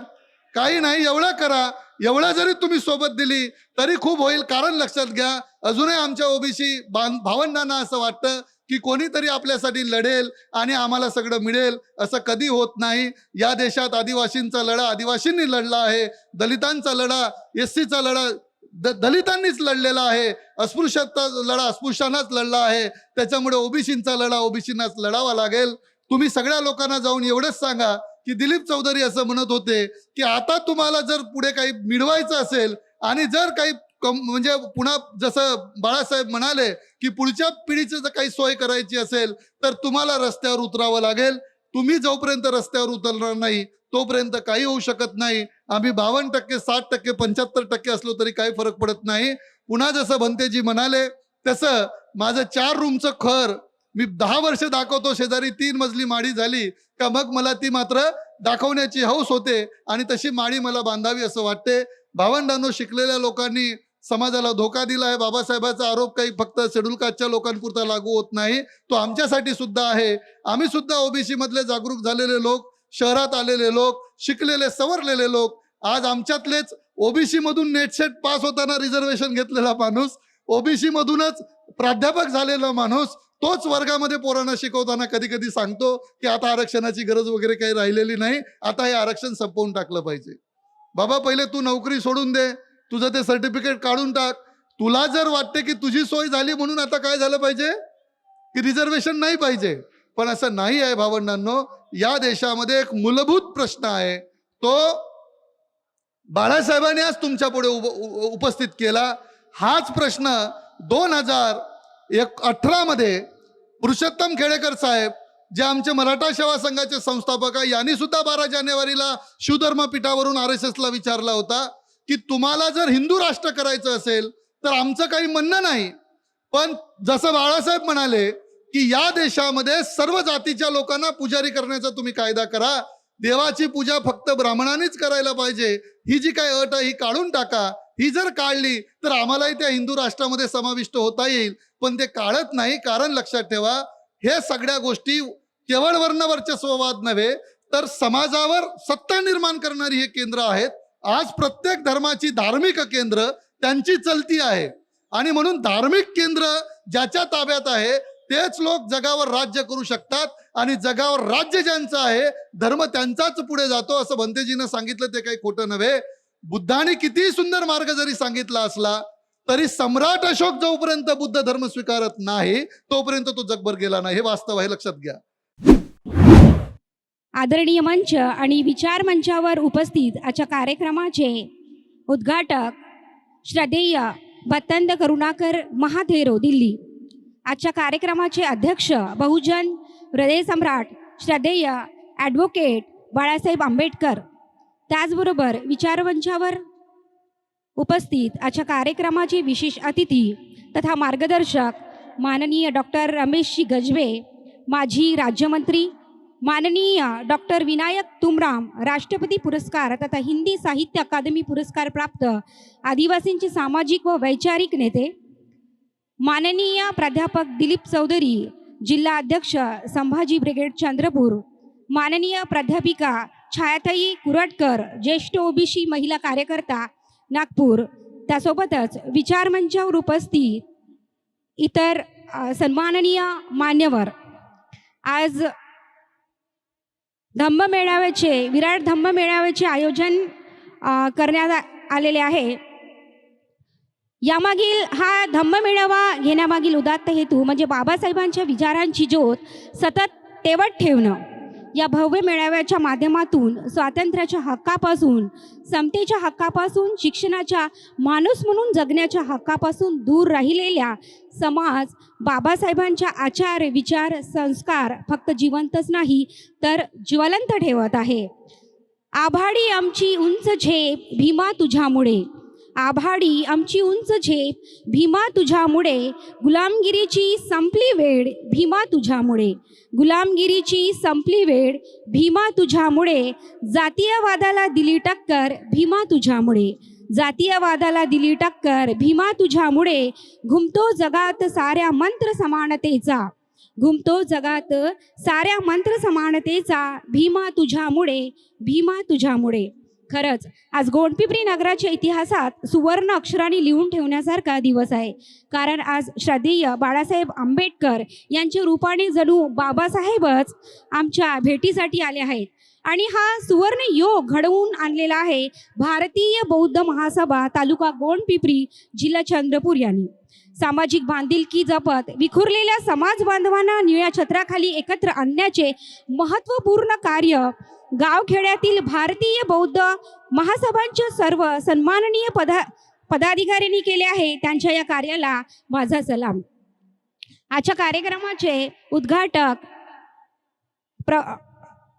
काही नाही. एवढं करा. एवढं जरी तुम्ही सोबत दिली तरी खूप होईल. कारण लक्षात घ्या, अजूनही आमच्या ओबीसी भावंडांना असं वाटतं की कोणीतरी आपल्यासाठी लढेल आणि आम्हाला सगळं मिळेल. असं कधी होत नाही. या देशात आदिवासींचा लढा आदिवासींनी लढला आहे, दलितांचा लढा SCचा लढा दलितांनीच लढलेला आहे, अस्पृश्यता लढा अस्पृश्यांनाच लढला आहे. त्याच्यामुळे ओबीसींचा लढा ओबीसींनाच लढावा लागेल. तुम्ही सगळ्या लोकांना जाऊन एवढंच सांगा की दिलीप चौधरी असं म्हणत होते की आता तुम्हाला जर पुढे काही मिळवायचं असेल आणि जर काही म्हणजे पुन्हा जसं बाळासाहेब म्हणाले की पुढच्या पिढीची जर काही सोय करायची असेल तर तुम्हाला रस्त्यावर उतरावं लागेल. तुम्ही जोपर्यंत रस्त्यावर उतरणार नाही तोपर्यंत काही होऊ शकत नाही. आम्ही 52%, 60%, 75% असलो तरी काही फरक पडत नाही. पुन्हा जसं भंतेजी म्हणाले तसं माझं 4 रूमचं घर मी 10 वर्ष दाखवतो, शेजारी 3 मजली माडी झाली का मग मला ती मात्र दाखवण्याची हौस होते आणि तशी माडी मला बांधावी असं वाटते. भावंडांनो, शिकलेल्या लोकांनी समाजाला धोका दिला आहे. बाबासाहेबांचा आरोप काही फक्त शेड्यूल कास्टच्या लोकांपुरता लागू होत नाही, तो आमच्यासाठी सुद्धा आहे. आम्ही सुद्धा ओबीसी मधले जागरूक झालेले लोक, शहरात आलेले लोक, शिकलेले सवरलेले लोक, आज आमच्यातलेच ओबीसी मधून नेटसेट पास होताना रिझर्वेशन घेतलेला माणूस, ओबीसी मधूनच प्राध्यापक झालेला माणूस, तोच वर्गामध्ये पोरांना शिकवताना कधी कधी सांगतो की आता आरक्षणाची गरज वगैरे काही राहिलेली नाही, आता हे आरक्षण संपवून टाकलं पाहिजे. बाबा, पहिले तू नोकरी सोडून दे, तुझं ते सर्टिफिकेट काढून टाक. तुला जर वाटते की तुझी सोय झाली म्हणून आता काय झालं पाहिजे की रिझर्वेशन नाही पाहिजे, पण असं नाही आहे भावंडांनो. या देशामध्ये एक मूलभूत प्रश्न आहे, तो बाळासाहेबांनी आज तुमच्या पुढे उपस्थित केला. हाच प्रश्न 2018 मध्ये पुरुषोत्तम खेडेकर साहेब, जे आमचे मराठा सेवा संघाचे संस्थापक आहे, यांनी सुद्धा 12 जानेवारीला शिवधर्म पीठावरून RSSला विचारला होता की तुम्हाला जर हिंदू राष्ट्र करायचं असेल तर आमचं काही म्हणणं नाही, पण जसं बाळासाहेब म्हणाले की या देशामध्ये सर्व जातीच्या लोकांना पुजारी करण्याचा तुम्ही कायदा करा. देवाची पूजा फक्त ब्राह्मणांनीच करायला पाहिजे, ही जी काय अट आहे ही काढून टाका. ही जर काढली तर आम्हालाही त्या हिंदू राष्ट्रामध्ये समाविष्ट होता येईल. पण ते काढत नाही. कारण लक्षात ठेवा, हे सगळ्या गोष्टी केवळ वर्णवर्चस्ववाद नव्हे तर समाजावर सत्ता निर्माण करणारी हे केंद्र आहेत. आज प्रत्येक धर्माची धार्मिक केंद्र त्यांची चलती आहे आणि म्हणून धार्मिक केंद्र ज्याच्या ताब्यात आहे तेच लोक जगावर राज्य करू शकतात आणि जगावर राज्य ज्यांचं आहे, धर्म त्यांचाच पुढे जातो असं भंतेजीनं सांगितलं ते काही खोटं नव्हे. बुद्धाने किती सुंदर मार्ग जरी सांगितला असला तरी सम्राट अशोक जोपर्यंत बुद्ध धर्म स्वीकारत नाही तोपर्यंत तो जगभर गेला नाही. हे वास्तव आहे, लक्षात घ्या. आदरणीय मंच आणि विचार मंचावर उपस्थित आजच्या कार्यक्रमाचे उद्घाटक श्रद्धेय भत्तंद करुणाकर महाथेरो दिल्ली, आजच्या कार्यक्रमाचे अध्यक्ष बहुजन हृदय सम्राट श्रद्धेय ॲडव्होकेट बाळासाहेब आंबेडकर, त्याचबरोबर विचारमंचावर उपस्थित आजच्या कार्यक्रमाचे विशेष अतिथी तथा मार्गदर्शक माननीय डॉक्टर रमेशजी गजबे, माजी राज्यमंत्री, माननीय डॉक्टर विनायक तुमराम, राष्ट्रपती पुरस्कार तथा हिंदी साहित्य अकादमी पुरस्कार प्राप्त आदिवासींचे सामाजिक व वैचारिक नेते, माननीय प्राध्यापक दिलीप चौधरी, जिल्हा अध्यक्ष संभाजी ब्रिगेड चंद्रपूर, माननीय प्राध्यापिका छायाताई कुरटकर, ज्येष्ठ ओबीसी महिला कार्यकर्ता नागपूर, त्यासोबतच विचारमंचावर उपस्थित इतर सन्माननीय मान्यवर. आज विराट धम्म मेळाव्याचे आयोजन करण्यात आलेले आहे. यामागील हा धम्म मेळावा घेण्यामागील उदात्त हेतू म्हणजे बाबासाहेबांच्या विचारांची ज्योत सतत तेवत ठेवणं. या भव्य मेळाव्याच्या माध्यमातून स्वातंत्र्याच्या हक्कापासून, समतेच्या हक्कापासून, शिक्षणाच्या, माणूस म्हणून जगण्याच्या हक्कापासून दूर राहिलेल्या समाज बाबासाहेबांच्या आचार, विचार, संस्कार फक्त जिवंतच नाही तर ज्वलंत ठेवत आहे. आभाडी आमची उंच झेप भीमा तुझ्यामुळे, आभाडी आमची उंच झेप भीमा तुझ्यामुळे, गुलामगिरीची संपली वेळ भीमा तुझ्यामुळे, गुलामगिरीची संपली वेळ भीमा तुझ्यामुळे, जातीयवादाला दिली टक्कर भीमा तुझ्यामुळे, जातीयवादाला दिली टक्कर भीमा तुझ्यामुळे, घुमतो जगात साऱ्या मंत्र समानतेचा, घुमतो जगात साऱ्या मंत्र समानतेचा भीमा तुझ्यामुळे, भीमा तुझ्यामुळे. खरंच आज गोंडपिंपरी नगराच्या इतिहासात सुवर्ण अक्षरांनी लिहून ठेवण्यासारखा दिवस आहे. कारण आज श्रद्धेय बाळासाहेब आंबेडकर यांच्या रूपाने जणू बाबासाहेबच आमच्या भेटीसाठी आले आहेत आणि हा सुवर्ण योग घडवून आणलेला आहे भारतीय बौद्ध महासभा तालुका गोंडपिंपरी जिल्हा चंद्रपूर यांनी. सामाजिक बांधिलकी जपत विखुरलेल्या समाज बांधवांना निळ्या छत्राखाली एकत्र आणण्याचे महत्त्वपूर्ण कार्य गावखेड्यातील भारतीय बौद्ध महासभांच्या सर्व सन्माननीय पदाधिकाऱ्यांनी केले आहे. त्यांच्या या कार्याला माझा सलाम. आजच्या कार्यक्रमाचे उद्घाटक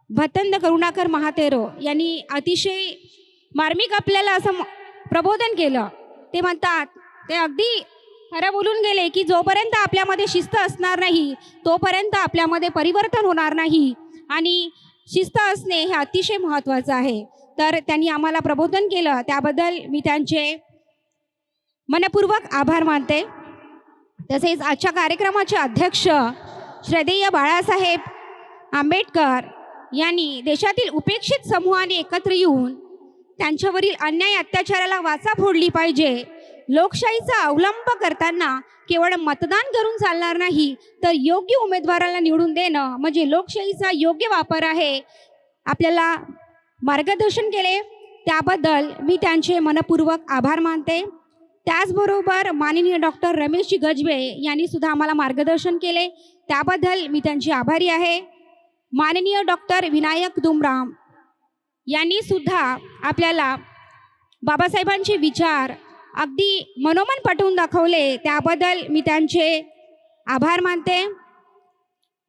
भत्तंद करुणाकर महाथेरो यांनी अतिशय मार्मिक आपल्याला असं प्रबोधन केलं. ते म्हणतात, ते अगदी खरं बोलून गेले की जोपर्यंत आपल्यामध्ये शिस्त असणार नाही तोपर्यंत आपल्यामध्ये परिवर्तन होणार नाही आणि शिस्त असणे हे अतिशय महत्त्वाचं आहे. तर त्यांनी आम्हाला प्रबोधन केलं त्याबद्दल मी त्यांचे मनपूर्वक आभार मानते. तसेच आजच्या कार्यक्रमाचे अध्यक्ष श्रद्धेय बाळासाहेब आंबेडकर यांनी देशातील उपेक्षित समूहाने एकत्र येऊन त्यांच्यावरील अन्याय अत्याचाराला वाचा फोडली पाहिजे. लोकशाहीचा अवलंब करताना केवळ मतदान करून चालणार नाही तर योग्य उमेदवाराला निवडून देणं म्हणजे लोकशाहीचा योग्य वापर आहे. आपल्याला मार्गदर्शन केले त्याबद्दल मी त्यांचे मनपूर्वक आभार मानते. त्याचबरोबर माननीय डॉक्टर रमेशजी गजबे यांनी सुद्धा आम्हाला मार्गदर्शन केले त्याबद्दल मी त्यांची आभारी आहे. माननीय डॉक्टर विनायक तुमराम यांनी सुद्धा आपल्याला बाबासाहेबांचे विचार अगदी मनोमन पटवून दाखवले त्याबद्दल मी त्यांचे आभार मानते.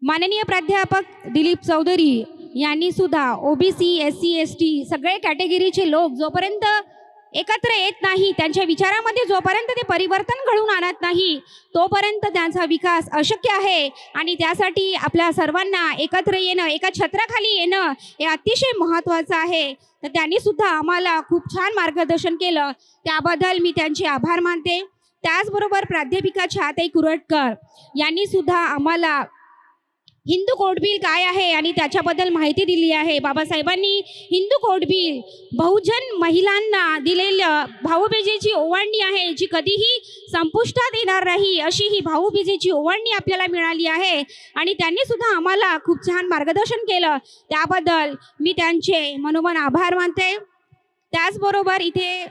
माननीय प्राध्यापक दिलीप चौधरी यांनी सुद्धा ओबीसी, SC, ST सगळे कॅटेगरीचे लोक जोपर्यंत एकत्र येत नाही, त्यांच्या विचारामध्ये जोपर्यंत ते परिवर्तन घडवून आणत नाही तोपर्यंत त्यांचा विकास अशक्य आहे. आणि त्यासाठी आपल्या सर्वांना एकत्र येणं, एका छत्राखाली येणं हे अतिशय महत्त्वाचं आहे. तर त्यांनी सुद्धा आम्हाला खूप छान मार्गदर्शन केलं, त्याबद्दल मी त्यांचे आभार मानते. त्याचबरोबर प्राध्यापिका छायाताई कुरटकर यांनी सुद्धा आम्हाला हिंदू कोड बिल काय आहे आणि त्याच्याबद्दल माहिती दिली आहे. बाबासाहेबांनी हिंदू कोड बिल बहुजन महिलांना दिलेलं भाऊबीजेची ओवाळणी आहे, जी कधीही संपुष्टात येणार नाही अशी ही भाऊबीजेची ओवाळणी आपल्याला मिळाली आहे. आणि त्यांनी सुद्धा आम्हाला खूप छान मार्गदर्शन केलं, त्याबद्दल मी त्यांचे मनोमन आभार मानते. त्याचबरोबर इथे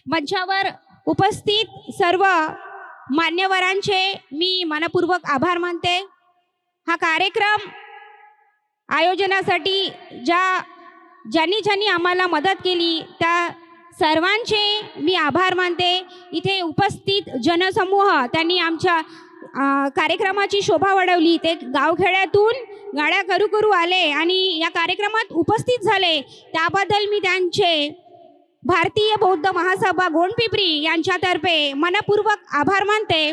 मंचावर उपस्थित सर्व मान्यवरांचे मी मनपूर्वक आभार मानते. हा कार्यक्रम आयोजनासाठी ज्यांनी आम्हाला मदत केली त्या सर्वांचे मी आभार मानते. इथे उपस्थित जनसमूह त्यांनी आमच्या कार्यक्रमाची शोभा वाढवली. ते गावखेड्यातून गाड्या करू आले आणि या कार्यक्रमात उपस्थित झाले, त्याबद्दल मी त्यांचे भारतीय बौद्ध महासभा गोंडपिंपरी यांच्यातर्फे मनपूर्वक आभार मानते.